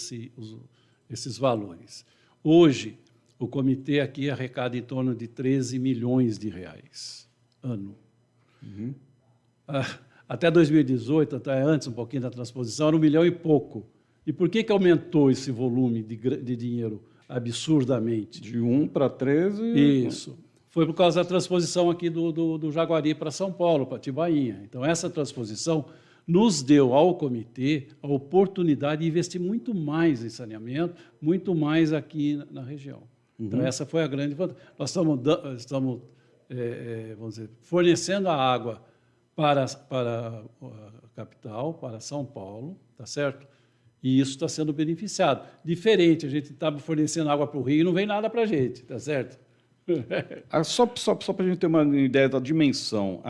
esses valores. Hoje, o comitê aqui arrecada em torno de 13 milhões de reais ano. Até 2018, até antes um pouquinho da transposição, era 1 milhão e pouco. E por que aumentou esse volume de dinheiro absurdamente? De 1 para 13? Isso. Foi por causa da transposição aqui do Jaguari para São Paulo, para Tibainha. Então, essa transposição nos deu ao comitê a oportunidade de investir muito mais em saneamento, muito mais aqui na região. Então, essa foi a grande vantagem. Nós estamos vamos dizer, fornecendo a água para a capital, para São Paulo, tá certo? E isso está sendo beneficiado. Diferente, a gente estava fornecendo água para o Rio e não vem nada para a gente, tá certo? Só para a gente ter uma ideia da dimensão,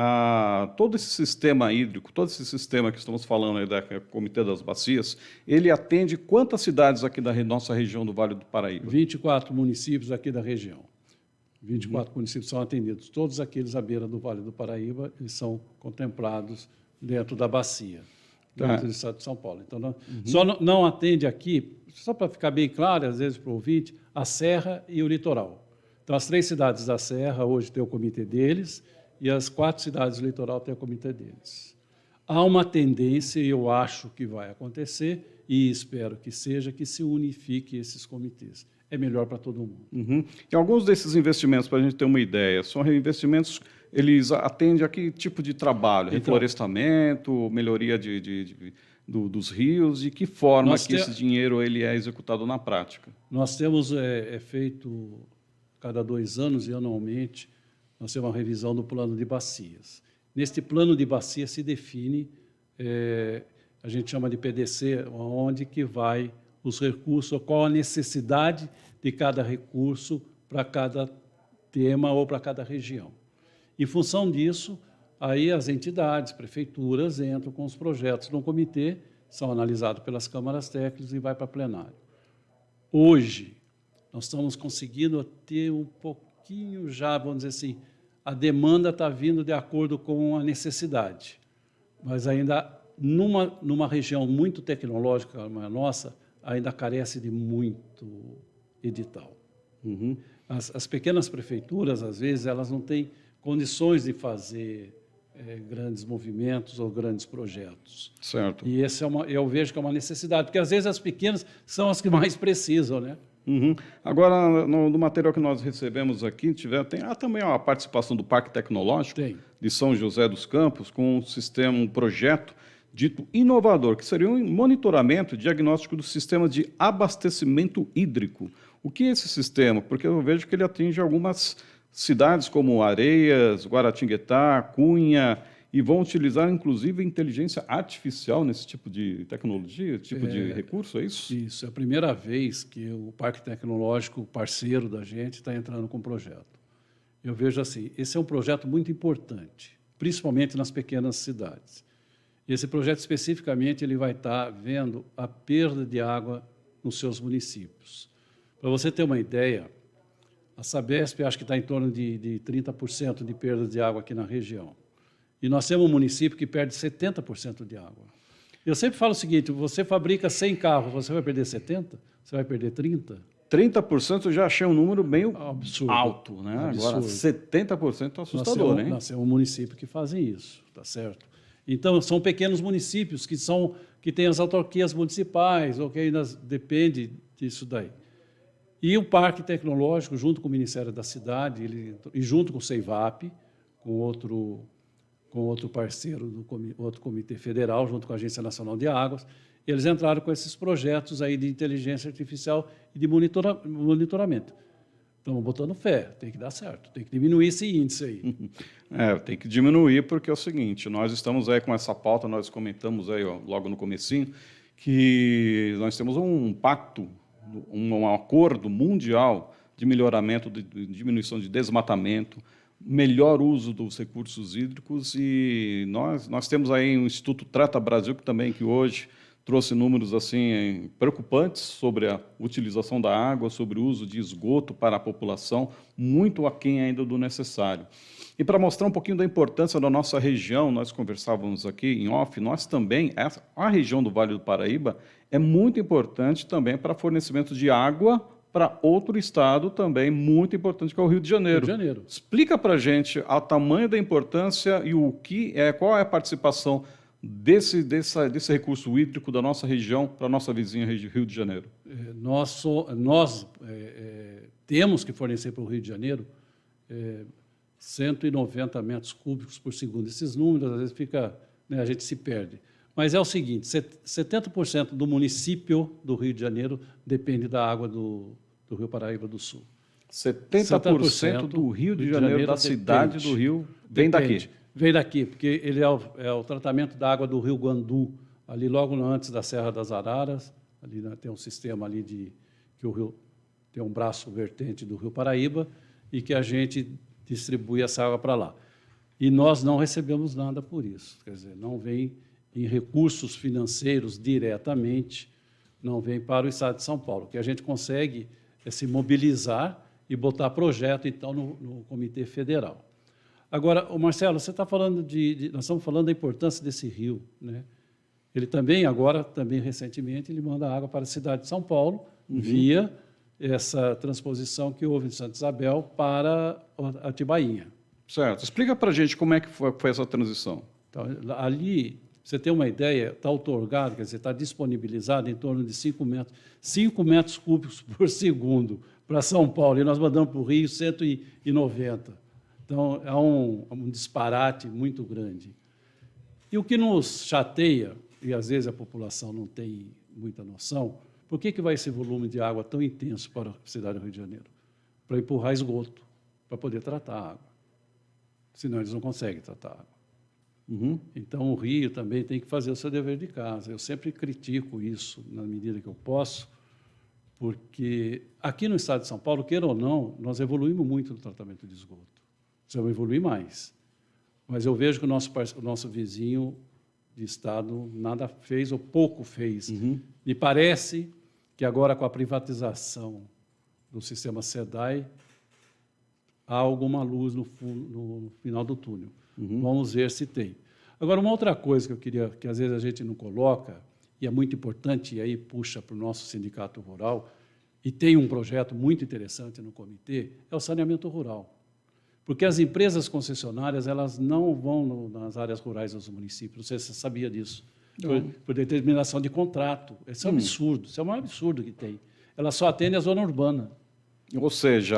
todo esse sistema hídrico, todo esse sistema que estamos falando aí do Comitê das Bacias, ele atende quantas cidades aqui da nossa região do Vale do Paraíba? 24 municípios aqui da região. 24 municípios são atendidos. Todos aqueles à beira do Vale do Paraíba, eles são contemplados dentro da bacia, dentro do estado de São Paulo. Então, só não atende aqui, só para ficar bem claro, às vezes para o ouvinte, a Serra e o Litoral. Então, as 3 cidades da Serra hoje têm o comitê deles e as 4 cidades do litoral têm o comitê deles. Há uma tendência, e eu acho que vai acontecer, e espero que seja, que se unifique esses comitês. É melhor para todo mundo. Uhum. E alguns desses investimentos, para a gente ter uma ideia, são investimentos, eles atendem a que tipo de trabalho? Então, reflorestamento, melhoria dos rios, de que forma que esse dinheiro ele é executado na prática? Nós temos feito, cada 2 anos e anualmente, nós temos uma revisão do plano de bacias. Neste plano de bacia se define, a gente chama de PDC, onde que vai os recursos, qual a necessidade de cada recurso para cada tema ou para cada região. Em função disso, aí as entidades, prefeituras, entram com os projetos no comitê, são analisados pelas câmaras técnicas e vai para plenário. Hoje, nós estamos conseguindo ter um pouquinho já, vamos dizer assim, a demanda está vindo de acordo com a necessidade, mas ainda numa região muito tecnológica como a nossa, ainda carece de muito edital. Uhum. As pequenas prefeituras, às vezes, elas não têm condições de fazer grandes movimentos ou grandes projetos. Certo. E eu vejo que é uma necessidade, porque às vezes as pequenas são as que mais precisam, né? Uhum. Agora, no material que nós recebemos aqui, tem também a participação do Parque Tecnológico de São José dos Campos, com um projeto dito inovador, que seria um monitoramento e diagnóstico do sistema de abastecimento hídrico. O que é esse sistema? Porque eu vejo que ele atinge algumas cidades como Areias, Guaratinguetá, Cunha, e vão utilizar, inclusive, inteligência artificial nesse tipo de tecnologia, tipo de recurso, é isso? Isso, é a primeira vez que o Parque Tecnológico, parceiro da gente, está entrando com um projeto. Eu vejo assim, esse é um projeto muito importante, principalmente nas pequenas cidades. Esse projeto, especificamente, ele vai estar vendo a perda de água nos seus municípios. Para você ter uma ideia, a Sabesp acho que está em torno de 30% de perda de água aqui na região. E nós temos um município que perde 70% de água. Eu sempre falo o seguinte, você fabrica 100 carros, você vai perder 70? Você vai perder 30? 30% eu já achei um número bem absurdo, alto, né? Absurdo. Agora, 70% é assustador, né? Nós temos um município que fazem isso, tá certo? Então, são pequenos municípios que têm as autarquias municipais, ou que ainda depende disso daí. E o Parque Tecnológico, junto com o Ministério da Cidade, e junto com o CEIVAP, com outro parceiro, outro comitê federal, junto com a Agência Nacional de Águas, eles entraram com esses projetos aí de inteligência artificial e de monitoramento. Estamos botando fé, tem que dar certo, tem que diminuir esse índice aí. Tem que diminuir porque é o seguinte, nós estamos aí com essa pauta, nós comentamos aí logo no comecinho, que nós temos um pacto, um acordo mundial de melhoramento, de diminuição de desmatamento, melhor uso dos recursos hídricos, e nós temos aí o Instituto Trata Brasil, que hoje trouxe números assim preocupantes sobre a utilização da água, sobre o uso de esgoto para a população, muito aquém ainda do necessário. E para mostrar um pouquinho da importância da nossa região, nós conversávamos aqui em off, nós também, a região do Vale do Paraíba é muito importante também para fornecimento de água para outro estado também muito importante, que é o Rio de Janeiro. Rio de Janeiro. Explica para a gente o tamanho da importância e qual é a participação desse recurso hídrico da nossa região para a nossa vizinha Rio de Janeiro. Nós temos que fornecer para o Rio de Janeiro 190 metros cúbicos por segundo. Esses números, às vezes, a gente se perde. Mas é o seguinte, 70% do município do Rio de Janeiro depende da água do Rio Paraíba do Sul. 70% do Rio de Janeiro, da cidade do Rio, vem daqui. Vem daqui, porque ele é o tratamento da água do Rio Guandu, ali logo antes da Serra das Araras, ali tem um sistema ali que o rio tem um braço vertente do Rio Paraíba e que a gente distribui essa água para lá. E nós não recebemos nada por isso, quer dizer, não vem em recursos financeiros diretamente, não vem para o Estado de São Paulo. O que a gente consegue é se mobilizar e botar projeto, então, no Comitê Federal. Agora, Marcelo, você está falando nós estamos falando da importância desse rio, né? Ele também, recentemente, ele manda água para a cidade de São Paulo, via essa transposição que houve de Santa Isabel para Atibainha. Certo. Explica para a gente como é que foi essa transição. Então, ali, você tem uma ideia, está outorgado, quer dizer, está disponibilizado em torno de 5 metros cúbicos por segundo para São Paulo, e nós mandamos para o Rio 190. Então, é um disparate muito grande. E o que nos chateia, e às vezes a população não tem muita noção, por que vai esse volume de água tão intenso para a cidade do Rio de Janeiro? Para empurrar esgoto, para poder tratar a água. Senão eles não conseguem tratar a água. Uhum. Então, o Rio também tem que fazer o seu dever de casa. Eu sempre critico isso, na medida que eu posso, porque aqui no estado de São Paulo, queira ou não, nós evoluímos muito no tratamento de esgoto. Precisamos evoluir mais. Mas eu vejo que o nosso vizinho de estado nada fez ou pouco fez. Uhum. Me parece que agora, com a privatização do sistema SEDAI, há alguma luz no final do túnel. Uhum. Vamos ver se tem. Agora, uma outra coisa que eu queria, que às vezes a gente não coloca, e é muito importante, e aí puxa para o nosso sindicato rural, e tem um projeto muito interessante no comitê, é o saneamento rural. Porque as empresas concessionárias, elas não vão nas áreas rurais dos municípios, não sei se você sabia disso, por determinação de contrato. Isso é um absurdo, isso é um absurdo que tem. Elas só atendem a zona urbana. Ou seja,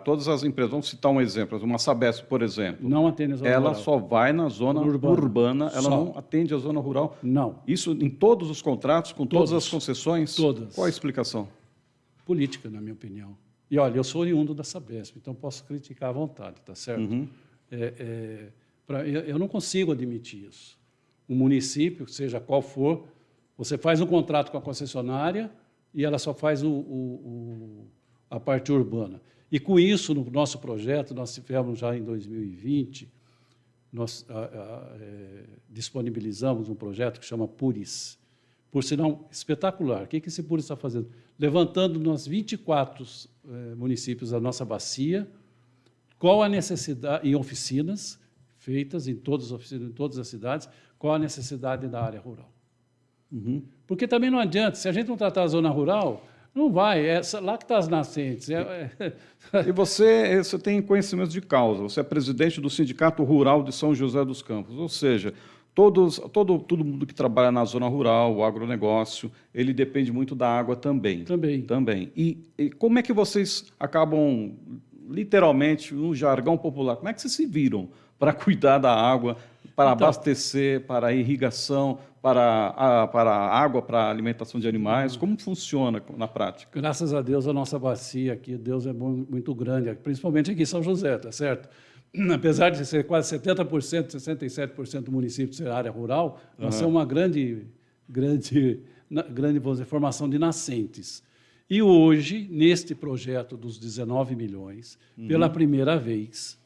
todas as empresas, vamos citar um exemplo, uma Sabesp, por exemplo. Não atende a zona rural. Ela só vai na zona urbana, ela não atende a zona rural? Não. Isso em todos os contratos, com todas as concessões? Todas. Qual a explicação? Política, na minha opinião. E, olha, eu sou oriundo da Sabesp, então posso criticar à vontade, tá certo? Uhum. Eu não consigo admitir isso. Um município, seja qual for, você faz um contrato com a concessionária e ela só faz a parte urbana. E, com isso, no nosso projeto, nós tivemos já em 2020, nós disponibilizamos um projeto que chama PURIS. Por sinal, espetacular. O que esse PURIS está fazendo? Levantando nos 24 municípios da nossa bacia, qual a necessidade, em oficinas feitas em todas as cidades, qual a necessidade da área rural. Uhum. Porque também não adianta, se a gente não tratar a zona rural, não vai, lá que estão as nascentes. E você tem conhecimento de causa, você é presidente do Sindicato Rural de São José dos Campos, ou seja, todo mundo que trabalha na zona rural, o agronegócio, ele depende muito da água também. Também. E como é que vocês acabam, literalmente, no jargão popular, como é que vocês se viram para cuidar da água, para abastecer, para a irrigação, para a água, para a alimentação de animais? Como funciona na prática? Graças a Deus, a nossa bacia aqui, Deus é muito grande, principalmente aqui em São José, tá certo? Apesar de ser quase 70%, 67% do município ser área rural, nós temos uma grande, vamos dizer, formação de nascentes. E hoje, neste projeto dos 19 milhões, pela primeira vez,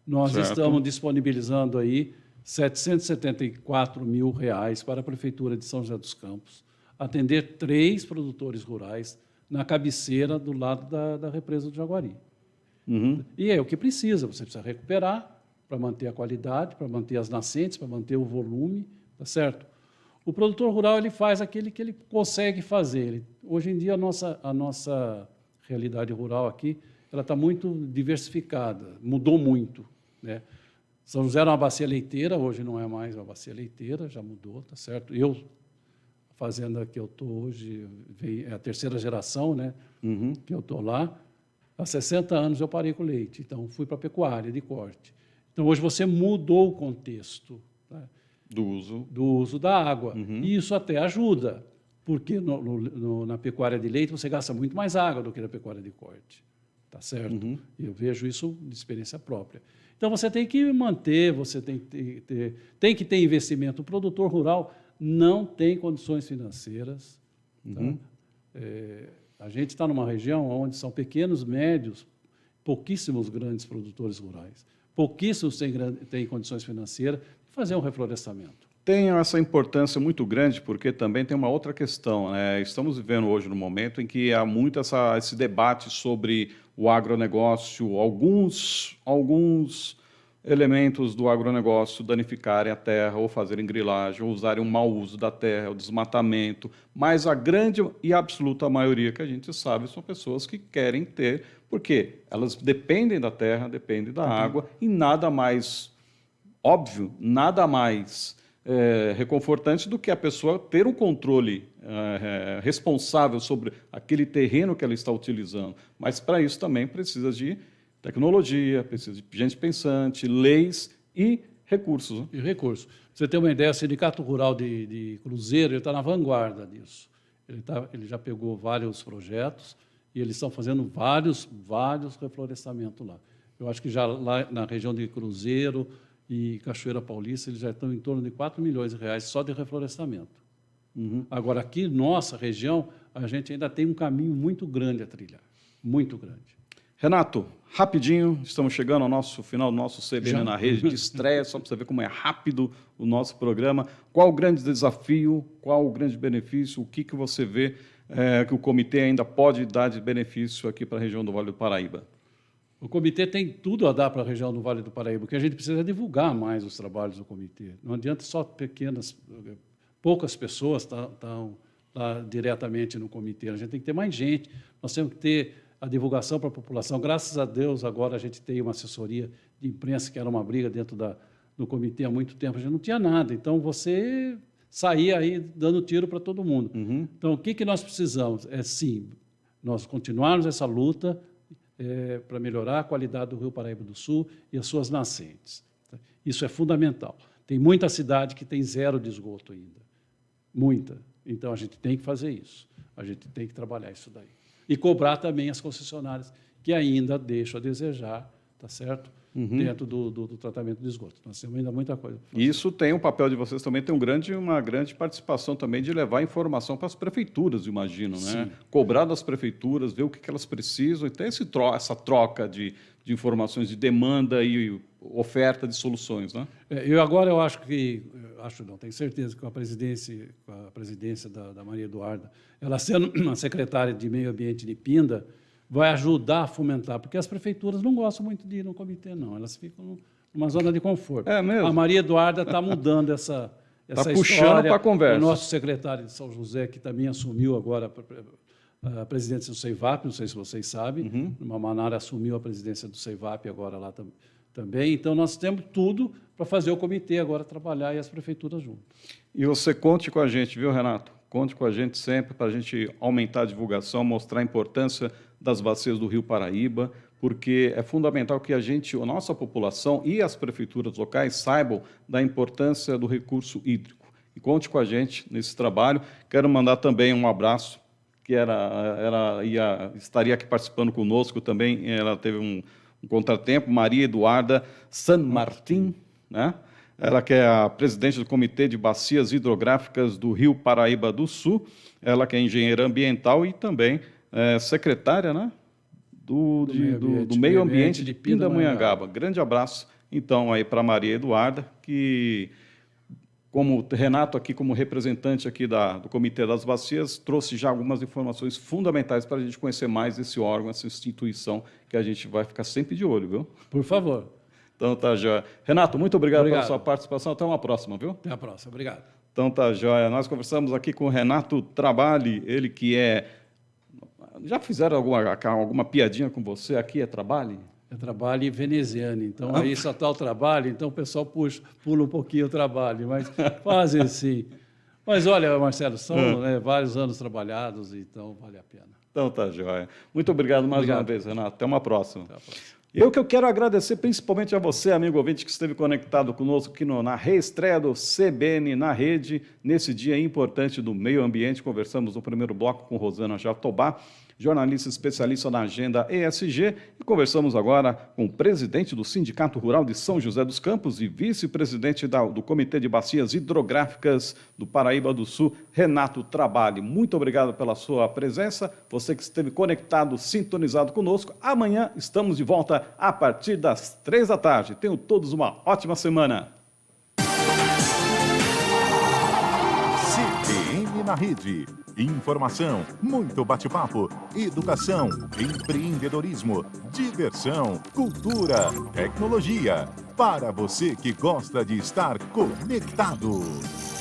nós estamos disponibilizando aí R$ 774 mil para a Prefeitura de São José dos Campos, atender 3 produtores rurais na cabeceira do lado da represa do Jaguari. Uhum. E é o que precisa, você precisa recuperar para manter a qualidade, para manter as nascentes, para manter o volume, tá certo? O produtor rural ele faz aquele que ele consegue fazer. Hoje em dia a nossa realidade rural aqui ela está muito diversificada, mudou muito, né? São José era uma bacia leiteira, hoje não é mais uma bacia leiteira, já mudou, tá certo? A fazenda que eu estou hoje é a 3ª geração, né? Uhum. Que eu estou lá. Há 60 anos eu parei com leite, então fui para a pecuária de corte. Então, hoje você mudou o contexto, tá? do uso da água. Uhum. E isso até ajuda, porque na pecuária de leite você gasta muito mais água do que na pecuária de corte. Tá certo? Uhum. Eu vejo isso de experiência própria. Então, você tem que manter, você tem que ter investimento. O produtor rural não tem condições financeiras. Uhum. Tá? A gente está numa região onde são pequenos, médios, pouquíssimos grandes produtores rurais. Pouquíssimos têm condições financeiras de fazer um reflorestamento. Tem essa importância muito grande, porque também tem uma outra questão. Estamos vivendo hoje no momento em que há muito esse debate sobre o agronegócio. Alguns elementos do agronegócio danificarem a terra, ou fazerem grilagem, ou usarem um mau uso da terra, o desmatamento, mas a grande e absoluta maioria que a gente sabe são pessoas que querem ter, porque elas dependem da terra, dependem da água, e nada mais óbvio, nada mais reconfortante do que a pessoa ter um controle responsável sobre aquele terreno que ela está utilizando. Mas para isso também precisa de tecnologia, precisa de gente pensante, leis e recursos. Né? E recursos. Pra você ter uma ideia, o Sindicato Rural de Cruzeiro está na vanguarda disso. Ele já pegou vários projetos e eles estão fazendo vários reflorestamentos lá. Eu acho que já lá na região de Cruzeiro e Cachoeira Paulista, eles já estão em torno de R$4 milhões só de reflorestamento. Agora, aqui, nossa região, a gente ainda tem um caminho muito grande a trilhar, muito grande. Renato, rapidinho, estamos chegando ao final do nosso CBN na Rede de estreia, só para você ver como é rápido o nosso programa. Qual o grande desafio, qual o grande benefício, o que você vê que o comitê ainda pode dar de benefício aqui para a região do Vale do Paraíba? O comitê tem tudo a dar para a região do Vale do Paraíba, porque a gente precisa divulgar mais os trabalhos do comitê. Não adianta só poucas pessoas estão lá diretamente no comitê, a gente tem que ter mais gente, nós temos que ter a divulgação para a população. Graças a Deus, agora a gente tem uma assessoria de imprensa, que era uma briga dentro do comitê há muito tempo, a gente não tinha nada, então você saía aí dando tiro para todo mundo. Então, o que nós precisamos? Sim, nós continuarmos essa luta para melhorar a qualidade do Rio Paraíba do Sul e as suas nascentes. Isso é fundamental. Tem muita cidade que tem zero de esgoto ainda. Muita. Então, a gente tem que fazer isso. A gente tem que trabalhar isso daí. E cobrar também as concessionárias que ainda deixam a desejar, tá certo? Dentro do tratamento de esgoto. Nós temos ainda muita coisa para fazer. Isso tem um papel de vocês também, tem uma grande participação também de levar informação para as prefeituras, imagino, né? Cobrar das prefeituras, ver o que elas precisam, e ter essa troca de informações, de demanda e oferta de soluções, né? Eu acho tenho certeza que com a presidência da Maria Eduarda, ela sendo uma secretária de Meio Ambiente de Pinda, vai ajudar a fomentar, porque as prefeituras não gostam muito de ir no comitê, não. Elas ficam numa zona de conforto. É mesmo? A Maria Eduarda está mudando essa história. Está puxando para a conversa. O nosso secretário de São José, que também assumiu agora a presidência do CEIVAP, não sei se vocês sabem, o Manara assumiu a presidência do CEIVAP agora lá também. Então, nós temos tudo para fazer o comitê agora trabalhar e as prefeituras junto. E você conte com a gente, viu, Renato? Conte com a gente sempre para a gente aumentar a divulgação, mostrar a importância das bacias do Rio Paraíba, porque é fundamental que a nossa população e as prefeituras locais saibam da importância do recurso hídrico. E conte com a gente nesse trabalho. Quero mandar também um abraço, que estaria aqui participando conosco também, ela teve um contratempo, Maria Eduarda San Martín, né? Ela que é a presidente do Comitê de Bacias Hidrográficas do Rio Paraíba do Sul, ela que é engenheira ambiental e também secretária, né, do Meio Ambiente de Pindamonhangaba. Grande abraço, então, aí para Maria Eduarda, que, como Renato aqui, como representante aqui do Comitê das Bacias, trouxe já algumas informações fundamentais para a gente conhecer mais esse órgão, essa instituição, que a gente vai ficar sempre de olho, viu? Por favor. Então tá jóia. Renato, muito obrigado pela sua participação. Até uma próxima, viu? Até a próxima. Obrigado. Então tá jóia. Nós conversamos aqui com o Renato Traballi, ele que é... Já fizeram alguma piadinha com você? Aqui é Traballi? É Traballi veneziano. Então, aí só está o trabalho, então o pessoal pula um pouquinho o trabalho, mas fazem assim. Mas olha, Marcelo, são vários anos trabalhados, então vale a pena. Então tá jóia. Muito obrigado mais uma vez, Renato. Até uma próxima. Até a próxima. Eu quero agradecer principalmente a você, amigo ouvinte, que esteve conectado conosco aqui na reestreia do CBN na Rede, nesse dia importante do meio ambiente. Conversamos no primeiro bloco com Rosana Jatobá, jornalista especialista na agenda ESG, e conversamos agora com o presidente do Sindicato Rural de São José dos Campos e vice-presidente do Comitê de Bacias Hidrográficas do Paraíba do Sul, Renato Traballi. Muito obrigado pela sua presença, você que esteve conectado, sintonizado conosco. Amanhã estamos de volta a partir das 3 da tarde. Tenham todos uma ótima semana. CBN na Rede. informação, muito bate-papo, educação, empreendedorismo, diversão, cultura, tecnologia. Para você que gosta de estar conectado.